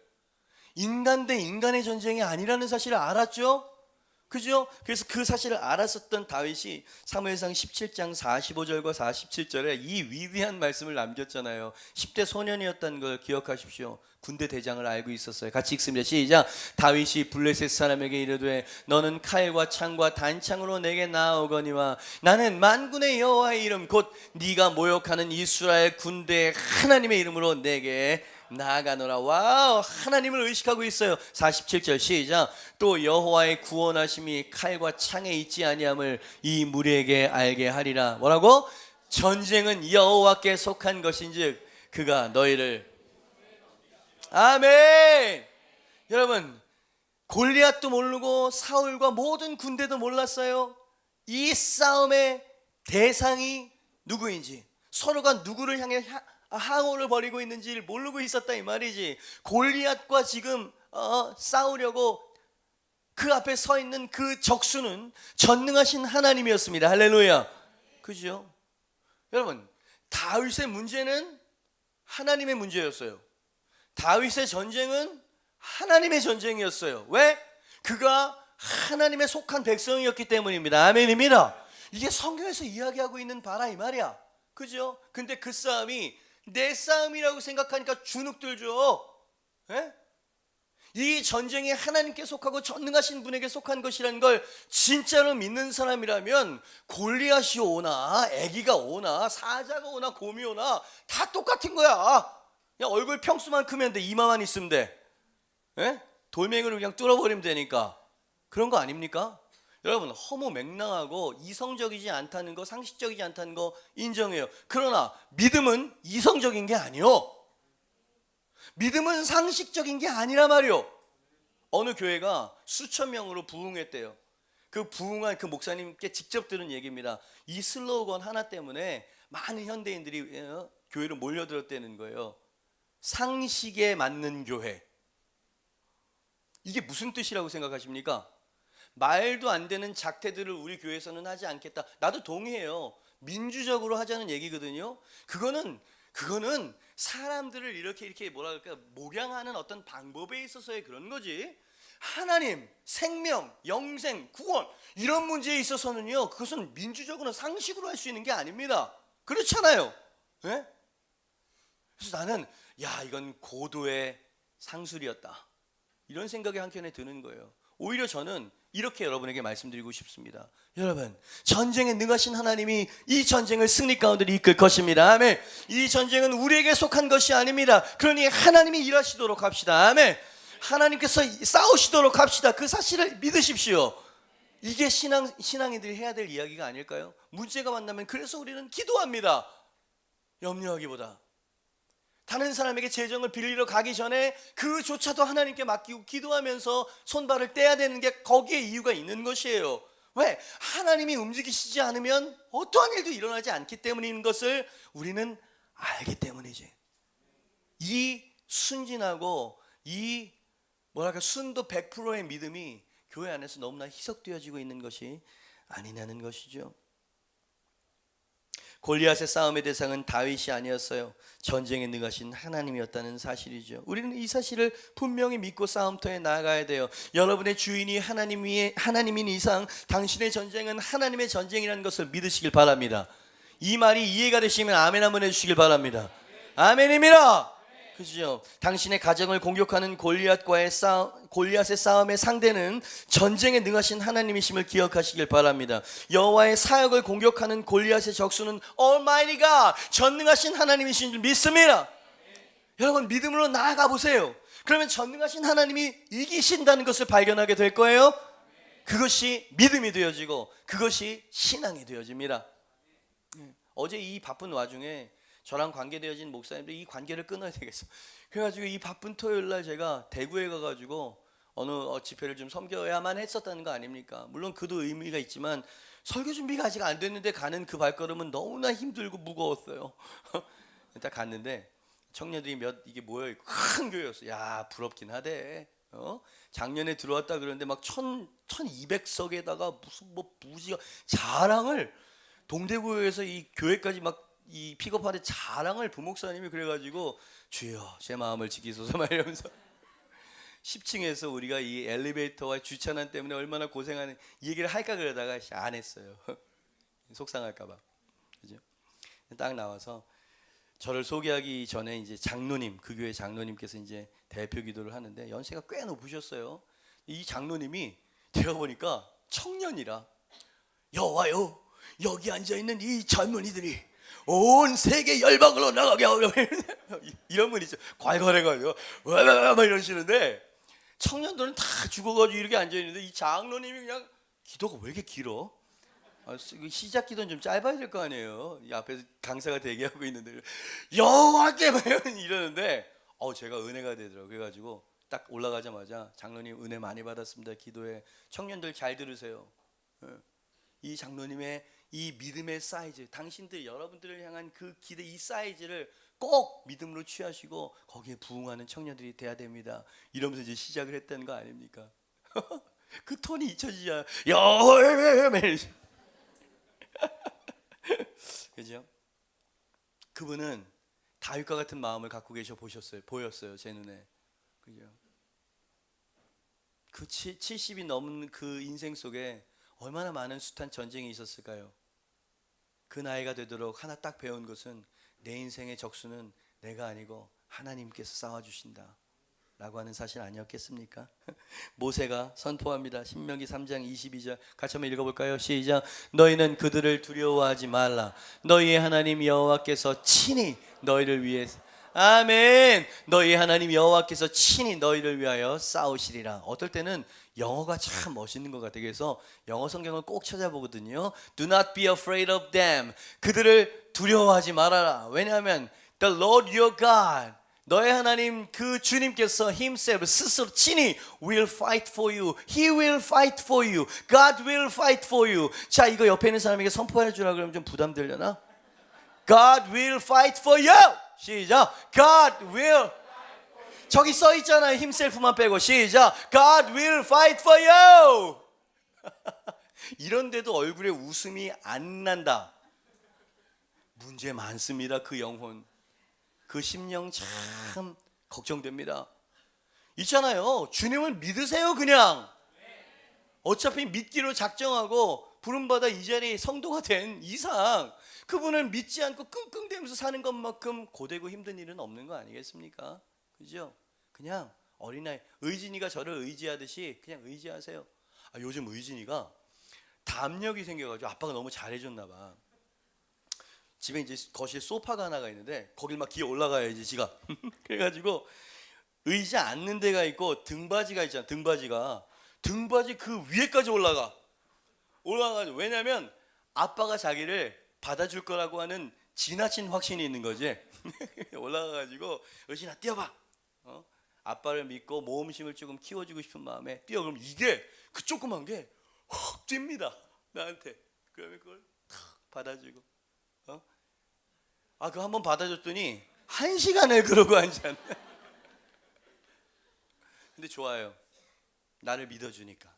인간 대 인간의 전쟁이 아니라는 사실을 알았죠. 그죠? 그래서 그 사실을 알았었던 다윗이 사무엘상 17장 45절과 47절에 이 위대한 말씀을 남겼잖아요. 10대 소년이었다는 걸 기억하십시오. 군대 대장을 알고 있었어요. 같이 읽습니다. 시작. 다윗이 블레셋 사람에게 이르되 너는 칼과 창과 단창으로 내게 나아오거니와 나는 만군의 여호와의 이름 곧 네가 모욕하는 이스라엘 군대의 하나님의 이름으로 내게 나아가노라. 와우, 하나님을 의식하고 있어요. 47절 시작. 또 여호와의 구원하심이 칼과 창에 있지 아니함을 이 무리에게 알게 하리라. 뭐라고? 전쟁은 여호와께 속한 것인즉 그가 너희를. 아멘. 여러분, 골리앗도 모르고 사울과 모든 군대도 몰랐어요. 이 싸움의 대상이 누구인지, 서로가 누구를 향해 항호를 벌이고 있는지를 모르고 있었다 이 말이지. 골리앗과 지금 싸우려고 그 앞에 서 있는 그 적수는 전능하신 하나님이었습니다. 할렐루야. 그죠? 여러분, 다윗의 문제는 하나님의 문제였어요. 다윗의 전쟁은 하나님의 전쟁이었어요. 왜? 그가 하나님의 속한 백성이었기 때문입니다. 아멘입니다. 이게 성경에서 이야기하고 있는 바라 이 말이야. 그죠? 근데 그 싸움이 내 싸움이라고 생각하니까 주눅 들죠. 에? 이 전쟁이 하나님께 속하고 전능하신 분에게 속한 것이라는 걸 진짜로 믿는 사람이라면 골리앗이 오나 애기가 오나 사자가 오나 곰이 오나 다 똑같은 거야. 그냥 얼굴 평수만 크면 돼. 이마만 있으면 돼. 에? 돌멩이로 그냥 뚫어버리면 되니까. 그런 거 아닙니까? 여러분, 허무맹랑하고 이성적이지 않다는 거, 상식적이지 않다는 거 인정해요. 그러나 믿음은 이성적인 게 아니요, 믿음은 상식적인 게 아니라 말이요. 어느 교회가 수천 명으로 부흥했대요. 그 부흥한 그 목사님께 직접 들은 얘기입니다. 이 슬로건 하나 때문에 많은 현대인들이 교회로 몰려들었다는 거예요. 상식에 맞는 교회. 이게 무슨 뜻이라고 생각하십니까? 말도 안 되는 작태들을 우리 교회에서는 하지 않겠다. 나도 동의해요. 민주적으로 하자는 얘기거든요. 그거는 사람들을 이렇게 뭐랄까 목양하는 어떤 방법에 있어서의 그런 거지. 하나님, 생명, 영생, 구원 이런 문제에 있어서는요, 그것은 민주적으로 상식으로 할 수 있는 게 아닙니다. 그렇잖아요. 네? 그래서 나는 이건 고도의 상술이었다, 이런 생각이 한켠에 드는 거예요. 오히려 저는 이렇게 여러분에게 말씀드리고 싶습니다. 여러분, 전쟁에 능하신 하나님이 이 전쟁을 승리 가운데 이끌 것입니다. 아멘. 이 전쟁은 우리에게 속한 것이 아닙니다. 그러니 하나님이 일하시도록 합시다. 아멘. 하나님께서 싸우시도록 합시다. 그 사실을 믿으십시오. 이게 신앙인들이 해야 될 이야기가 아닐까요? 문제가 만나면 그래서 우리는 기도합니다. 염려하기보다 다른 사람에게 재정을 빌리러 가기 전에 그조차도 하나님께 맡기고 기도하면서 손발을 떼야 되는 게 거기에 이유가 있는 것이에요. 왜? 하나님이 움직이시지 않으면 어떠한 일도 일어나지 않기 때문인 것을 우리는 알기 때문이지. 이 순진하고 이 순도 100%의 믿음이 교회 안에서 너무나 희석되어지고 있는 것이 아니냐는 것이죠. 골리앗의 싸움의 대상은 다윗이 아니었어요. 전쟁에 능하신 하나님이었다는 사실이죠. 우리는 이 사실을 분명히 믿고 싸움터에 나아가야 돼요. 여러분의 주인이 하나님인 이상 당신의 전쟁은 하나님의 전쟁이라는 것을 믿으시길 바랍니다. 이 말이 이해가 되시면 아멘 한번 해주시길 바랍니다. 아멘입니다. 그죠? 당신의 가정을 공격하는 골리앗의 싸움의 상대는 전쟁에 능하신 하나님이심을 기억하시길 바랍니다. 여호와의 사역을 공격하는 골리앗의 적수는 Almighty God, 전능하신 하나님이신 줄 믿습니다. 여러분, 믿음으로 나아가 보세요. 그러면 전능하신 하나님이 이기신다는 것을 발견하게 될 거예요. 그것이 믿음이 되어지고 그것이 신앙이 되어집니다. 어제 이 바쁜 와중에 저랑 관계되어진 목사님들 이 관계를 끊어야 되겠어. 그래가지고 이 바쁜 토요일날 제가 대구에 가가지고 어느 집회를 좀 섬겨야만 했었다는 거 아닙니까? 물론 그도 의미가 있지만 설교 준비가 아직 안 됐는데 가는 그 발걸음은 너무나 힘들고 무거웠어요. 딱 갔는데 청년들이 이게 모여있고 큰 교회였어. 야, 부럽긴 하대. 작년에 들어왔다 그러는데 막 1200석에다가 무슨 부지가 자랑을 동대구에서 이 교회까지 막 이 픽업하는 자랑을 부목사님이 그래가지고 주여 제 마음을 지키소서 막 이러면서 10층에서 우리가 이 엘리베이터와 주차난 때문에 얼마나 고생하는 이 얘기를 할까 그러다가 안 했어요. 속상할까봐. 그죠? 딱 나와서 저를 소개하기 전에 이제 장로님, 그 교회 장로님께서 이제 대표 기도를 하는데 연세가 꽤 높으셨어요. 이 장로님이 되어보니까 청년이라 여와요 여기 앉아있는 이 젊은이들이 온 세계 열방으로 나가게 하려 이런 분이죠. 괄괄해가지고 막 이러시는데 청년들은 다 죽어가지고 이렇게 앉아있는데 이 장로님이 그냥 기도가 왜 이렇게 길어? 시작 기도는 좀 짧아야 될 거 아니에요. 이 앞에서 강사가 대기하고 있는데 여호와께 이러는데 제가 은혜가 되더라고요. 그래가지고 딱 올라가자마자 장로님 은혜 많이 받았습니다. 기도에 청년들 잘 들으세요. 이 장로님의 이 믿음의 사이즈, 당신들 여러분들을 향한 그 기대 이 사이즈를 꼭 믿음으로 취하시고 거기에 부응하는 청년들이 돼야 됩니다. 이러면서 이제 시작을 했다는 거 아닙니까? 그 톤이 잊혀지지 않아요. 그죠? 그분은 다윗과 같은 마음을 갖고 보였어요 제 눈에. 그죠? 그 70이 넘는 그 인생 속에 얼마나 많은 숱한 전쟁이 있었을까요? 그 나이가 되도록 하나 딱 배운 것은 내 인생의 적수는 내가 아니고 하나님께서 싸워주신다 라고 하는 사실 아니었겠습니까? 모세가 선포합니다. 신명기 3장 22절 같이 한번 읽어볼까요? 시작. 너희는 그들을 두려워하지 말라. 너희의 하나님 여호와께서 친히 너희를 위해서 아멘. 너희 하나님 여호와께서 친히 너희를 위하여 싸우시리라. 어떨 때는 영어가 참 멋있는 것 같아요. 그래서 영어 성경을 꼭 찾아보거든요. Do not be afraid of them. 그들을 두려워하지 말아라. 왜냐하면 The Lord your God, 너의 하나님 그 주님께서 himself 스스로 친히 will fight for you. He will fight for you. God will fight for you. 자, 이거 옆에 있는 사람에게 선포해 주라 그러면 좀 부담되려나? God will fight for you. 시작. God will. 저기 써 있잖아요. himself만 빼고. 시작. God will fight for you. 이런데도 얼굴에 웃음이 안 난다. 문제 많습니다. 그 영혼, 그 심령 참 걱정됩니다. 있잖아요. 주님을 믿으세요. 그냥 어차피 믿기로 작정하고 부름받아 이 자리에 성도가 된 이상 그분을 믿지 않고 끙끙대면서 사는 것만큼 고되고 힘든 일은 없는 거 아니겠습니까? 그죠? 그냥 어린아이 의진이가 저를 의지하듯이 그냥 의지하세요. 요즘 의진이가 담력이 생겨가지고 아빠가 너무 잘해줬나 봐. 집에 이제 거실에 소파가 하나가 있는데 거길 막 기어 올라가야지 지가. 그래가지고 의자 앉는 데가 있고 등받이가 있잖아. 등받이 그 위에까지 올라가가지고 왜냐면 아빠가 자기를 받아줄 거라고 하는 지나친 확신이 있는 거지. 올라가가지고 의진아 뛰어봐. 아빠를 믿고 모험심을 조금 키워주고 싶은 마음에 뛰어. 그럼 이게 그 조그만 게 확 뜁니다 나한테. 그러면 그걸 탁 받아주고 그거 한번 받아줬더니 1시간을 그러고 앉았네. 근데 좋아요. 나를 믿어주니까.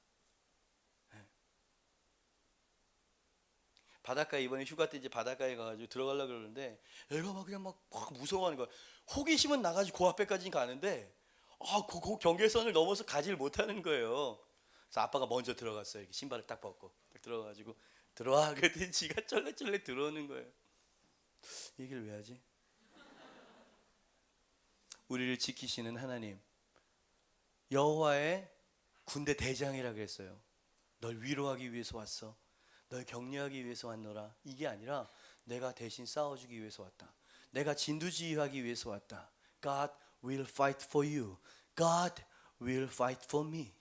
바닷가에 이번에 휴가 때 이제 바닷가에 가가지고 들어가려고 그러는데 애가 막 그냥 막 무서워하는 거야. 호기심은 나가지고 그 앞에까지는 가는데 그 경계선을 넘어서 가지를 못하는 거예요. 그래서 아빠가 먼저 들어갔어요. 이렇게 신발을 딱 벗고 딱 들어가가지고 들어와 그랬더니 지가 쩔레쩔레 들어오는 거예요. 얘기를 왜 하지? 우리를 지키시는 하나님, 여호와의 군대 대장이라 그랬어요. 널 위로하기 위해서 왔어. 널 격려하기 위해서 왔노라. 이게 아니라 내가 대신 싸워주기 위해서 왔다. 내가 진두지휘하기 위해서 왔다. God will fight for you. God will fight for me.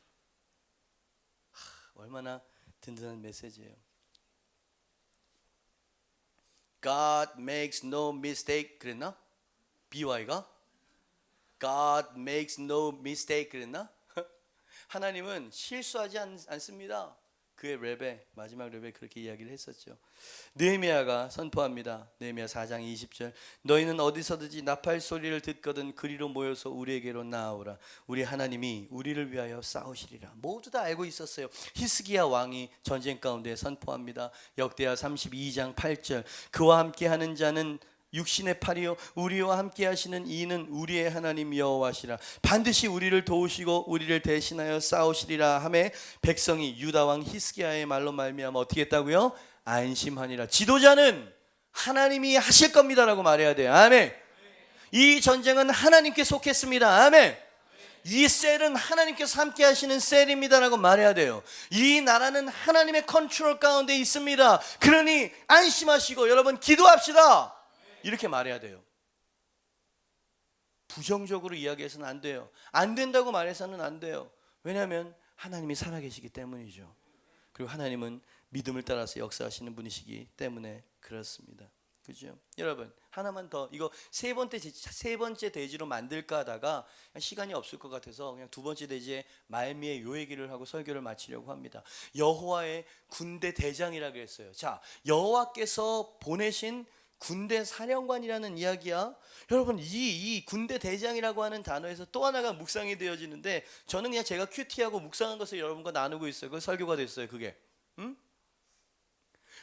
얼마나 든든한 메시지예요. God makes no mistake 그랬나? BY가? God makes no mistake 그랬나? 하나님은 실수하지 않습니다. 그의 랩에 마지막 랩에 그렇게 이야기를 했었죠. 느헤미야가 선포합니다. 느헤미야 4장 20절. 너희는 어디서든지 나팔 소리를 듣거든 그리로 모여서 우리에게로 나아오라. 우리 하나님이 우리를 위하여 싸우시리라. 모두 다 알고 있었어요. 히스기야 왕이 전쟁 가운데 선포합니다. 역대하 32장 8절. 그와 함께하는 자는 육신의 팔이요 우리와 함께 하시는 이는 우리의 하나님 여호와시라. 반드시 우리를 도우시고 우리를 대신하여 싸우시리라 하매 백성이 유다 왕 히스기야의 말로 말미암아 어떻게 했다고요? 안심하니라. 지도자는 하나님이 하실 겁니다라고 말해야 돼요. 아멘. 이 전쟁은 하나님께 속했습니다. 아멘. 이 셀은 하나님께서 함께 하시는 셀입니다라고 말해야 돼요. 이 나라는 하나님의 컨트롤 가운데 있습니다. 그러니 안심하시고 여러분 기도합시다. 이렇게 말해야 돼요. 부정적으로 이야기해서는 안 돼요. 안 된다고 말해서는 안 돼요. 왜냐하면 하나님이 살아계시기 때문이죠. 그리고 하나님은 믿음을 따라서 역사하시는 분이시기 때문에 그렇습니다. 그죠? 여러분 하나만 더, 이거 세 번째 대지로 만들까 하다가 시간이 없을 것 같아서 그냥 두 번째 대지에 말미에 요 얘기를 하고 설교를 마치려고 합니다. 여호와의 군대 대장이라고 했어요. 자, 여호와께서 보내신 군대 사령관이라는 이야기야. 여러분 이 군대 대장이라고 하는 단어에서 또 하나가 묵상이 되어지는데, 저는 그냥 제가 큐티하고 묵상한 것을 여러분과 나누고 있어요. 그 설교가 됐어요. 그게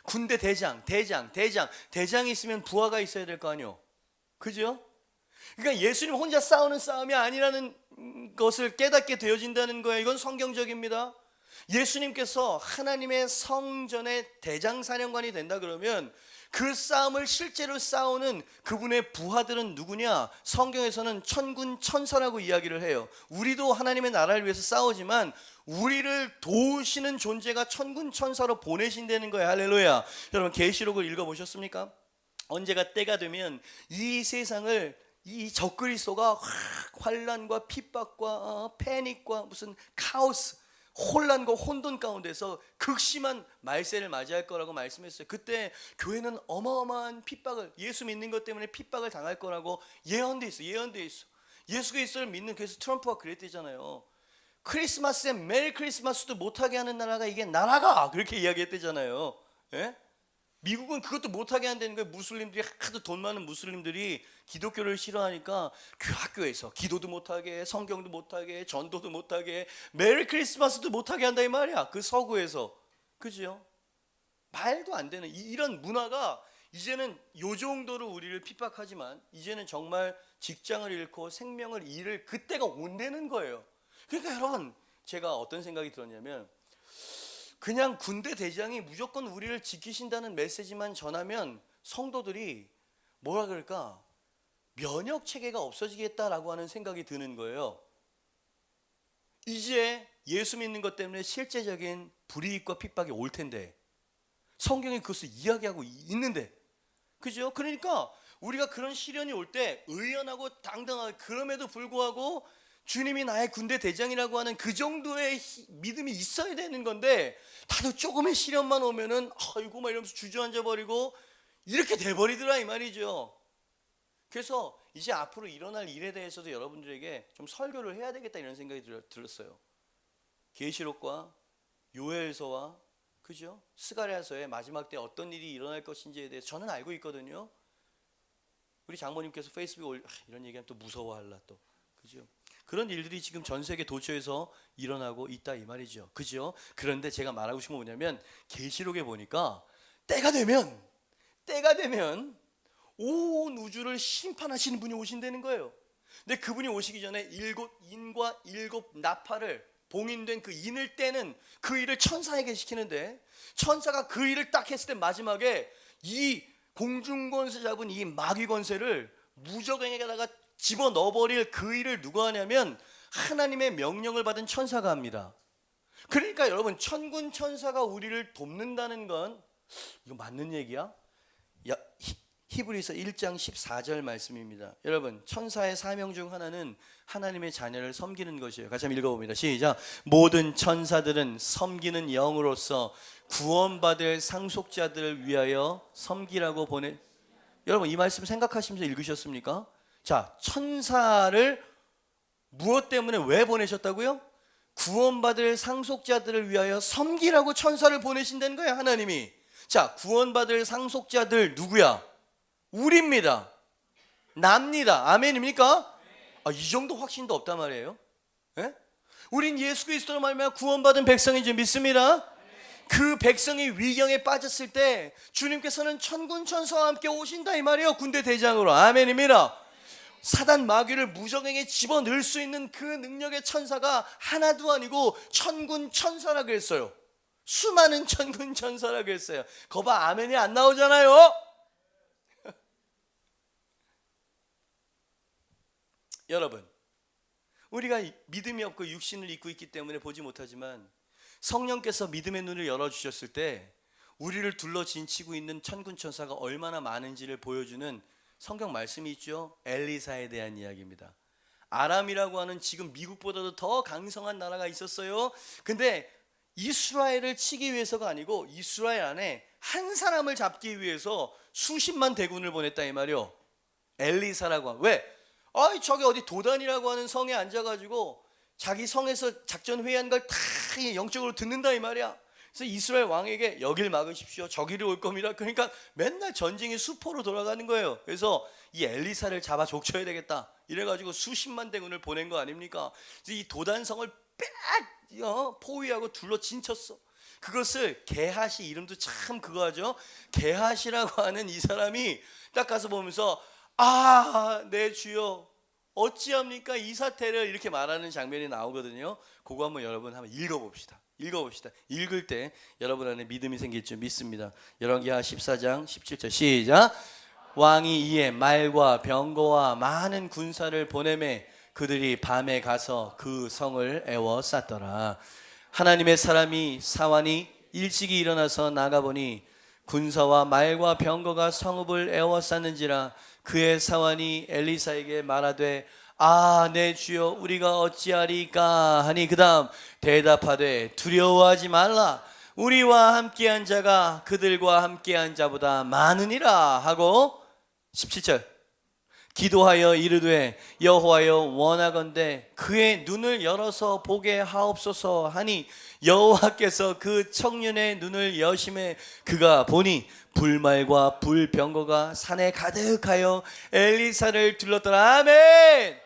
군대 대장이 있으면 부하가 있어야 될 거 아니요. 그죠? 그러니까 예수님 혼자 싸우는 싸움이 아니라는 것을 깨닫게 되어진다는 거예요. 이건 성경적입니다. 예수님께서 하나님의 성전의 대장사령관이 된다 그러면 그 싸움을 실제로 싸우는 그분의 부하들은 누구냐? 성경에서는 천군 천사라고 이야기를 해요. 우리도 하나님의 나라를 위해서 싸우지만 우리를 도우시는 존재가 천군 천사로 보내신다는 거예요. 할렐루야. 여러분 계시록을 읽어보셨습니까? 언제가 때가 되면 이 세상을 이 적그리스도가 환난과 핍박과 패닉과 무슨 카오스, 혼란과 혼돈 가운데서 극심한 말세를 맞이할 거라고 말씀했어요. 그때 교회는 어마어마한 핍박을, 예수 믿는 것 때문에 핍박을 당할 거라고 예언돼 있어. 예수 그리스도를 믿는, 그래서 트럼프가 그랬대잖아요. 크리스마스에 메리 크리스마스도 못하게 하는 나라가 이게 나라가, 그렇게 이야기했대잖아요. 예? 미국은 그것도 못하게 한다는 거예요. 무슬림들이, 하도 돈 많은 무슬림들이 기독교를 싫어하니까 그 학교에서 기도도 못하게, 성경도 못하게, 전도도 못하게, 메리 크리스마스도 못하게 한다 이 말이야. 그 서구에서. 그죠? 말도 안 되는 이런 문화가 이제는 요 정도로 우리를 핍박하지만 이제는 정말 직장을 잃고 생명을 잃을 그때가 온다는 거예요. 그러니까 여러분 제가 어떤 생각이 들었냐면, 그냥 군대 대장이 무조건 우리를 지키신다는 메시지만 전하면 성도들이 뭐라 그럴까? 면역 체계가 없어지겠다라고 하는 생각이 드는 거예요. 이제 예수 믿는 것 때문에 실제적인 불이익과 핍박이 올 텐데 성경이 그것을 이야기하고 있는데, 그죠? 그러니까 우리가 그런 시련이 올 때 의연하고 당당하게, 그럼에도 불구하고 주님이 나의 군대 대장이라고 하는 그 정도의 믿음이 있어야 되는 건데, 다들 조금의 시련만 오면은 아이고 막 이러면서 주저앉아 버리고 이렇게 돼버리더라 이 말이죠. 그래서 이제 앞으로 일어날 일에 대해서도 여러분들에게 좀 설교를 해야 되겠다 이런 생각이 들었어요. 계시록과 요엘서와 그죠? 스가랴서의 마지막 때 어떤 일이 일어날 것인지에 대해서 저는 알고 있거든요. 우리 장모님께서 페이스북에 이런 얘기하면 또 무서워할라 또, 그죠? 그런 일들이 지금 전 세계 도처에서 일어나고 있다 이 말이죠. 그죠? 그런데 제가 말하고 싶은 건 뭐냐면, 계시록에 보니까 때가 되면 온 우주를 심판하시는 분이 오신다는 거예요. 근데 그분이 오시기 전에 7 인과 7 나팔을, 봉인된 그 인을 떼는 그 일을 천사에게 시키는데, 천사가 그 일을 딱 했을 때 마지막에 이 공중권세 잡은 이 마귀 권세를 무적행에다가 집어넣어버릴 그 일을 누가 하냐면 하나님의 명령을 받은 천사가 합니다. 그러니까 여러분 천군 천사가 우리를 돕는다는 건 이거 맞는 얘기야? 히브리서 1장 14절 말씀입니다. 여러분 천사의 사명 중 하나는 하나님의 자녀를 섬기는 것이에요. 같이 한번 읽어봅니다. 시작. 모든 천사들은 섬기는 영으로서 구원받을 상속자들을 위하여 섬기라고 보내. 여러분 이 말씀 생각하시면서 읽으셨습니까? 자, 천사를 무엇 때문에 왜 보내셨다고요? 구원받을 상속자들을 위하여 섬기라고 천사를 보내신다는 거예요, 하나님이. 자, 구원받을 상속자들 누구야? 우리입니다. 납니다. 아멘입니까? 이 정도 확신도 없단 말이에요. 예? 우린 예수 그리스도로 말미암아 구원받은 백성인 줄 믿습니다. 그 백성이 위경에 빠졌을 때 주님께서는 천군 천사와 함께 오신다 이 말이에요. 군대 대장으로. 아멘입니다. 사단 마귀를 무정행에 집어넣을 수 있는 그 능력의 천사가 하나도 아니고 천군 천사라 그랬어요. 수많은 천군 천사라 그랬어요. 거봐, 아멘이 안 나오잖아요. 여러분, 우리가 믿음이 없고 육신을 입고 있기 때문에 보지 못하지만 성령께서 믿음의 눈을 열어주셨을 때 우리를 둘러 진치고 있는 천군 천사가 얼마나 많은지를 보여주는 성경 말씀이 있죠. 엘리사에 대한 이야기입니다. 아람이라고 하는 지금 미국보다도 더 강성한 나라가 있었어요. 근데 이스라엘을 치기 위해서가 아니고 이스라엘 안에 한 사람을 잡기 위해서 수십만 대군을 보냈다 이 말이요. 엘리사라고 하는. 왜? 저기 어디 도단이라고 하는 성에 앉아가지고 자기 성에서 작전 회의한 걸 다 영적으로 듣는다 이 말이야. 그래서 이스라엘 왕에게 여길 막으십시오, 저기를 올 겁니다. 그러니까 맨날 전쟁이 수포로 돌아가는 거예요. 그래서 이 엘리사를 잡아 족쳐야 되겠다 이래가지고 수십만 대군을 보낸 거 아닙니까? 그래서 이 도단성을 빽 포위하고 둘러 진쳤어. 그것을 게하시, 이름도 참 그거 하죠. 게하시라고 하는 이 사람이 딱 가서 보면서 내 주여 어찌합니까 이 사태를, 이렇게 말하는 장면이 나오거든요. 그거 한번 여러분 한번 읽어봅시다. 읽을 때 여러분 안에 믿음이 생길 줄 믿습니다. 열왕기하 14장 17절 시작. 왕이 이에 말과 병거와 많은 군사를 보내매 그들이 밤에 가서 그 성을 에워쌌더라. 하나님의 사람이 사환이 일찍이 일어나서 나가보니 군사와 말과 병거가 성읍을 에워쌌는지라. 그의 사환이 엘리사에게 말하되 내 주여 우리가 어찌하리까 하니 그 다음 대답하되 두려워하지 말라. 우리와 함께한 자가 그들과 함께한 자보다 많으니라 하고 17절 기도하여 이르되 여호와여 원하건대 그의 눈을 열어서 보게 하옵소서 하니 여호와께서 그 청년의 눈을 여심해 그가 보니 불말과 불병거가 산에 가득하여 엘리사를 둘렀더라. 아멘.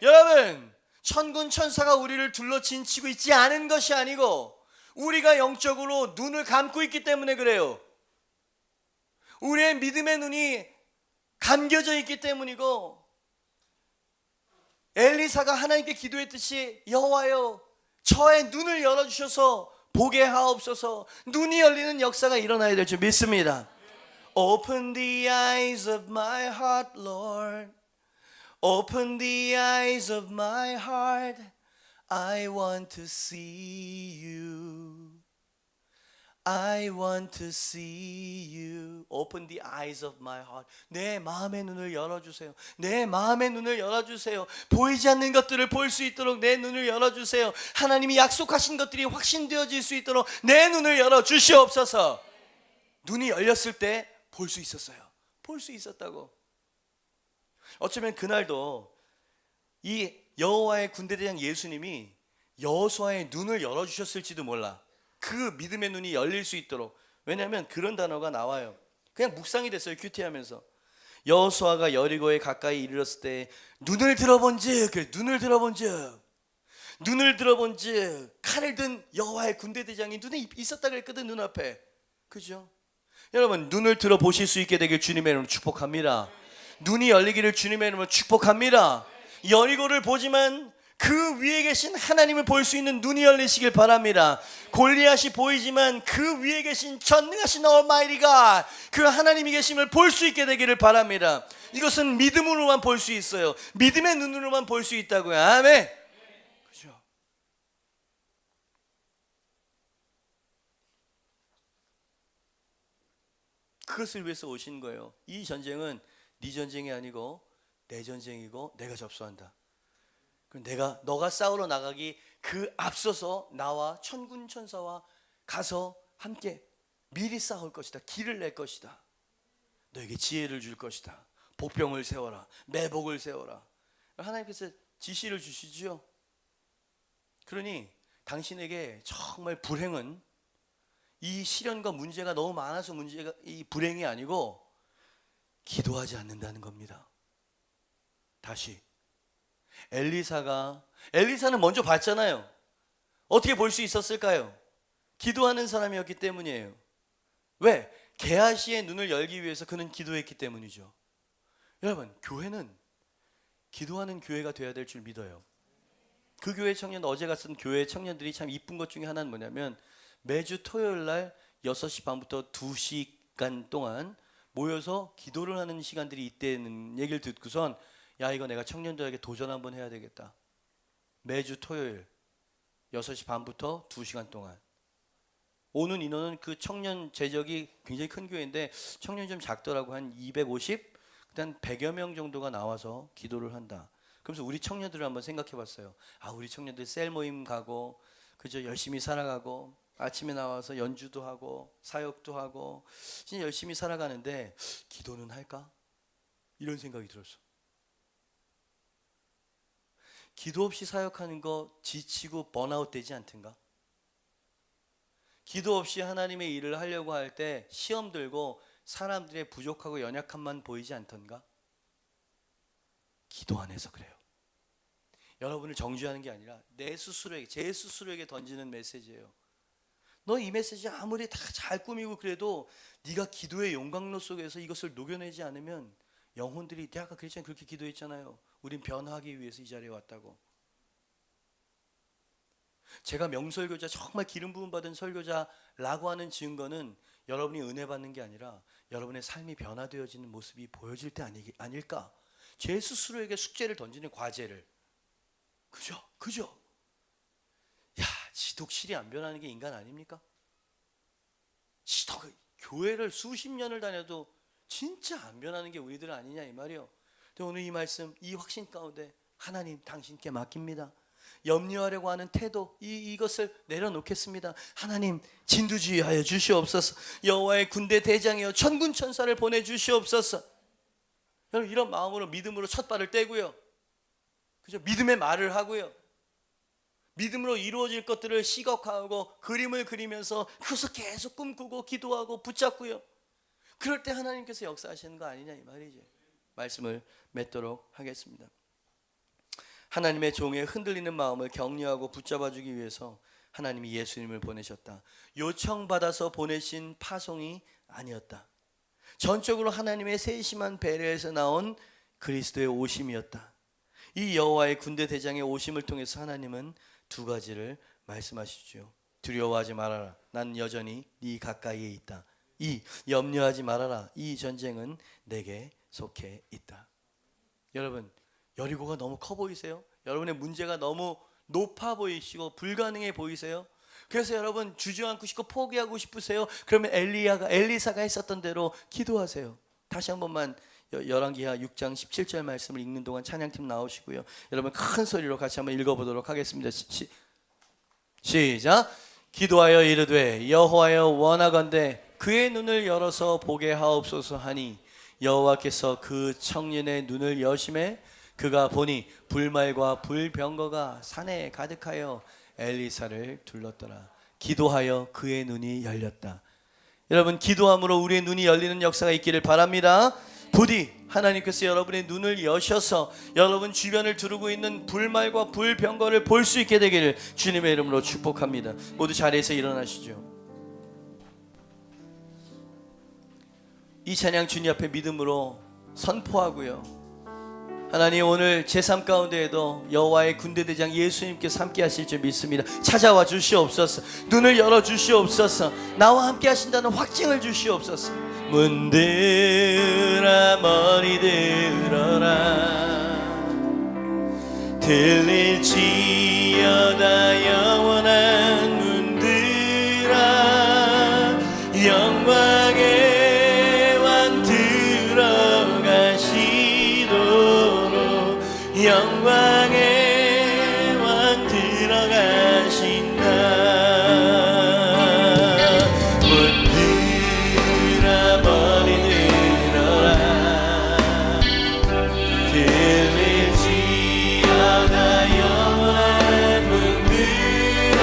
여러분, 천군 천사가 우리를 둘러 진치고 있지 않은 것이 아니고 우리가 영적으로 눈을 감고 있기 때문에 그래요. 우리의 믿음의 눈이 감겨져 있기 때문이고, 엘리사가 하나님께 기도했듯이 여호와여 저의 눈을 열어주셔서 보게 하옵소서. 눈이 열리는 역사가 일어나야 될 줄 믿습니다. Open the eyes of my heart, Lord. Open the eyes of my heart. I want to see you. I want to see you. Open the eyes of my heart. 내 마음의 눈을 열어주세요. 내 마음의 눈을 열어주세요. 보이지 않는 것들을 볼 수 있도록 내 눈을 열어주세요. 하나님이 약속하신 것들이 확신되어질 수 있도록 내 눈을 열어주시옵소서. 눈이 열렸을 때 볼 수 있었어요. 볼 수 있었다고. 어쩌면 그날도 이 여호와의 군대대장 예수님이 여호수아의 눈을 열어주셨을지도 몰라. 그 믿음의 눈이 열릴 수 있도록. 왜냐하면 그런 단어가 나와요. 그냥 묵상이 됐어요. 큐티하면서 여호수아가 여리고에 가까이 이르렀을 때 눈을 들어본즉 칼을 든 여호와의 군대대장이 눈에 있었다 그랬거든. 눈앞에. 그죠? 여러분, 눈을 들어보실 수 있게 되길 주님의 이름으로 축복합니다. 눈이 열리기를 주님의 이름으로 축복합니다. 여리고를 보지만 그 위에 계신 하나님을 볼 수 있는 눈이 열리시길 바랍니다. 골리앗이 보이지만 그 위에 계신 전능하신 Almighty God, 그 하나님이 계심을 볼 수 있게 되기를 바랍니다. 이것은 믿음으로만 볼 수 있어요. 믿음의 눈으로만 볼 수 있다고요. 아멘. 그죠? 그것을 위해서 오신 거예요. 이 전쟁은 네 전쟁이 아니고 내 전쟁이고 내가 접수한다. 너가 싸우러 나가기 그 앞서서 나와 천군 천사와 가서 함께 미리 싸울 것이다. 길을 낼 것이다. 너에게 지혜를 줄 것이다. 복병을 세워라. 매복을 세워라. 하나님께서 지시를 주시죠. 그러니 당신에게 정말 불행은 이 시련과 문제가 너무 많아서 문제가 이 불행이 아니고 기도하지 않는다는 겁니다. 다시 엘리사는 먼저 봤잖아요. 어떻게 볼 수 있었을까요? 기도하는 사람이었기 때문이에요. 왜? 게하시의 눈을 열기 위해서 그는 기도했기 때문이죠. 여러분, 교회는 기도하는 교회가 되어야 될 줄 믿어요. 그 교회 청년, 어제 갔던 교회 청년들이 참 이쁜 것 중에 하나는 뭐냐면 매주 토요일 날 6시 반부터 2시간 동안 모여서 기도를 하는 시간들이 있다는 얘기를 듣고선 야, 이거 내가 청년들에게 도전 한번 해야 되겠다. 매주 토요일 6시 반부터 2시간 동안 오는 인원은 그 청년 재적이 굉장히 큰 교회인데 청년이 좀 작더라고. 한 250? 일단 100여 명 정도가 나와서 기도를 한다. 그래서 우리 청년들을 한번 생각해 봤어요. 아, 우리 청년들 셀 모임 가고 그저 열심히 살아가고 아침에 나와서 연주도 하고 사역도 하고 진짜 열심히 살아가는데 기도는 할까? 이런 생각이 들었어. 기도 없이 사역하는 거 지치고 번아웃 되지 않던가? 기도 없이 하나님의 일을 하려고 할 때 시험 들고 사람들의 부족하고 연약함만 보이지 않던가? 기도 안 해서 그래요. 여러분을 정죄하는 게 아니라 내 스스로에게, 제 스스로에게 던지는 메시지예요. 너 이 메시지 아무리 다 잘 꾸미고 그래도 네가 기도의 용광로 속에서 이것을 녹여내지 않으면 영혼들이, 내가 아까 그랬잖아요. 그렇게 기도했잖아요. 우린 변화하기 위해서 이 자리에 왔다고. 제가 명설교자, 정말 기름 부음 받은 설교자라고 하는 증거는 여러분이 은혜 받는 게 아니라 여러분의 삶이 변화되어지는 모습이 보여질 때 아닐까? 제 스스로에게 숙제를 던지는, 과제를. 그죠? 야, 지독실이 안 변하는 게 인간 아닙니까? 교회를 수십 년을 다녀도 진짜 안 변하는 게 우리들 아니냐 이 말이요. 근데 오늘 이 말씀, 이 확신 가운데 하나님 당신께 맡깁니다. 염려하려고 하는 태도, 이것을 내려놓겠습니다. 하나님 진두지휘하여 주시옵소서. 여호와의 군대 대장이여 천군 천사를 보내주시옵소서. 여러분, 이런 마음으로 믿음으로 첫 발을 떼고요. 그죠? 믿음의 말을 하고요. 믿음으로 이루어질 것들을 시각화하고 그림을 그리면서 그것을 계속 꿈꾸고 기도하고 붙잡고요. 그럴 때 하나님께서 역사하시는 거 아니냐 이 말이죠. 말씀을 맺도록 하겠습니다. 하나님의 종의 흔들리는 마음을 격려하고 붙잡아주기 위해서 하나님이 예수님을 보내셨다. 요청받아서 보내신 파송이 아니었다. 전적으로 하나님의 세심한 배려에서 나온 그리스도의 오심이었다. 이 여호와의 군대 대장의 오심을 통해서 하나님은 두 가지를 말씀하시죠. 두려워하지 말아라. 난 여전히 네 가까이에 있다. 염려하지 말아라. 이 전쟁은 내게 속해 있다. 여러분, 여리고가 너무 커 보이세요? 여러분의 문제가 너무 높아 보이시고 불가능해 보이세요? 그래서 여러분 주저앉고 싶고 포기하고 싶으세요? 그러면 엘리사가 했었던 대로 기도하세요. 다시 한 번만 열왕기하 6장 17절 말씀을 읽는 동안 찬양팀 나오시고요. 여러분 큰 소리로 같이 한번 읽어보도록 하겠습니다. 시작. 기도하여 이르되 여호와여 원하건대 그의 눈을 열어서 보게 하옵소서 하니 여호와께서 그 청년의 눈을 여심해 그가 보니 불말과 불병거가 산에 가득하여 엘리사를 둘렀더라. 기도하여 그의 눈이 열렸다. 여러분, 기도함으로 우리의 눈이 열리는 역사가 있기를 바랍니다. 부디 하나님께서 여러분의 눈을 여셔서 여러분 주변을 두르고 있는 불말과 불병거를 볼 수 있게 되기를 주님의 이름으로 축복합니다. 모두 자리에서 일어나시죠. 이 찬양 주님 앞에 믿음으로 선포하고요. 하나님, 오늘 제 삶 가운데에도 여호와의 군대대장 예수님께서 함께 하실 줄 믿습니다. 찾아와 주시옵소서. 눈을 열어 주시옵소서. 나와 함께 하신다는 확증을 주시옵소서. 문들아 머리 들어라. 들릴지어다 영원한 문들아. 영광의 왕 들어가시도록 영광의 왕 들어가신다. 문들아 머리 들어라. 들릴지어다 영원한 문들아.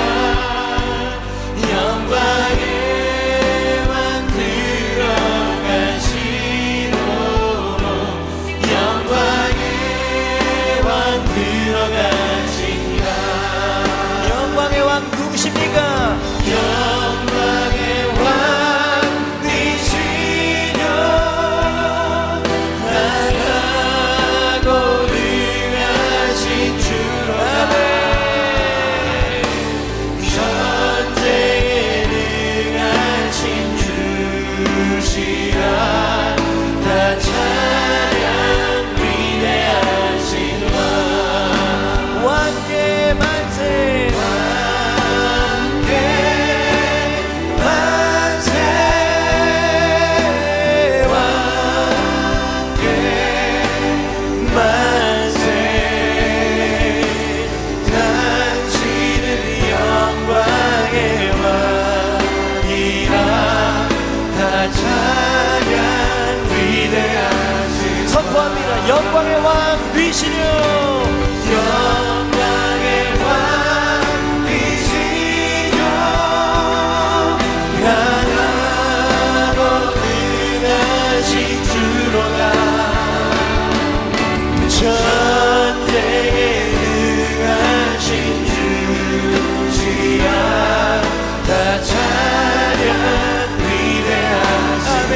되시며 영광의 왕 되시며 강하고 능하신 주로다 전쟁에 능하신 주시야 다 찬양 위대하시니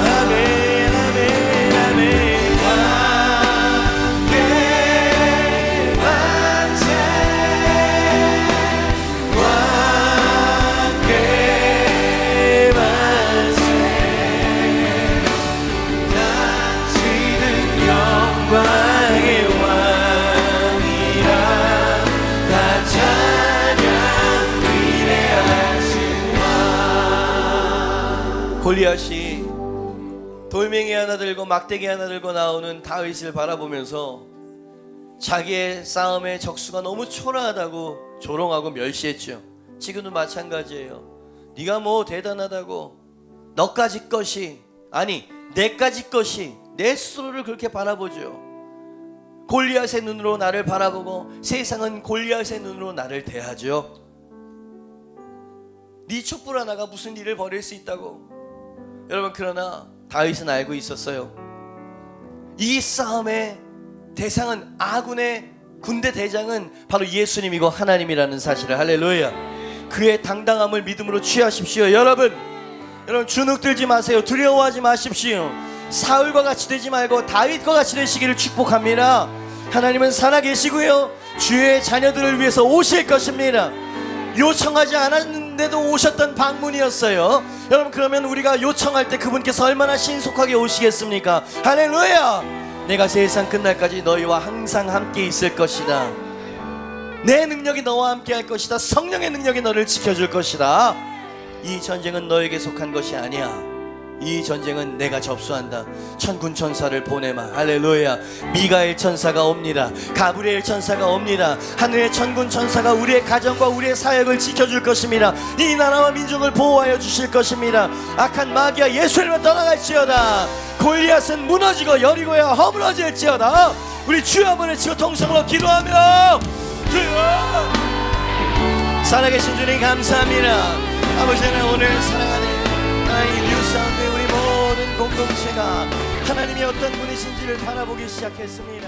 아멘 아멘 아멘 왕께 만세 왕께 만세 당신은 영광의 왕이라 다 찬양 위대하신 왕. 골리앗이 돌멩이 하나 들고 막대기 하나 들고 나오는 다윗을 바라보면서 자기의 싸움의 적수가 너무 초라하다고 조롱하고 멸시했죠. 지금도 마찬가지예요. 네가 뭐 대단하다고 너까지 것이 아니 내까지 것이 내 스스로를 그렇게 바라보죠. 골리앗의 눈으로 나를 바라보고 세상은 골리앗의 눈으로 나를 대하죠. 네 촛불 하나가 무슨 일을 벌일 수 있다고. 여러분 그러나 다윗은 알고 있었어요. 이 싸움의 대상은 아군의 군대 대장은 바로 예수님이고 하나님이라는 사실을 할렐루야. 그의 당당함을 믿음으로 취하십시오. 여러분 주눅 들지 마세요. 두려워하지 마십시오. 사울과 같이 되지 말고 다윗과 같이 되시기를 축복합니다. 하나님은 살아계시고요 주의 자녀들을 위해서 오실 것입니다. 요청하지 않았는데도 오셨던 방문이었어요. 여러분 그러면 우리가 요청할 때 그분께서 얼마나 신속하게 오시겠습니까? 할렐루야. 내가 세상 끝날까지 너희와 항상 함께 있을 것이다. 내 능력이 너와 함께 할 것이다. 성령의 능력이 너를 지켜줄 것이다. 이 전쟁은 너에게 속한 것이 아니야. 이 전쟁은 내가 접수한다. 천군 천사를 보내마. 할렐루야. 미가엘 천사가 옵니다. 가브리엘 천사가 옵니다. 하늘의 천군 천사가 우리의 가정과 우리의 사역을 지켜줄 것입니다. 이 나라와 민족을 보호하여 주실 것입니다. 악한 마귀와 예수님을 떠나갈지어다. 골리앗은 무너지고 여리고야 허물어질지어다. 우리 주여 한번 외치고 통성으로 기도하며 주여 살아계신 주님 감사합니다. 아버지 하나님 오늘 사랑하는 이 뉴사운드 우리 모든 공동체가 하나님이 어떤 분이신지를 바라보기 시작했습니다.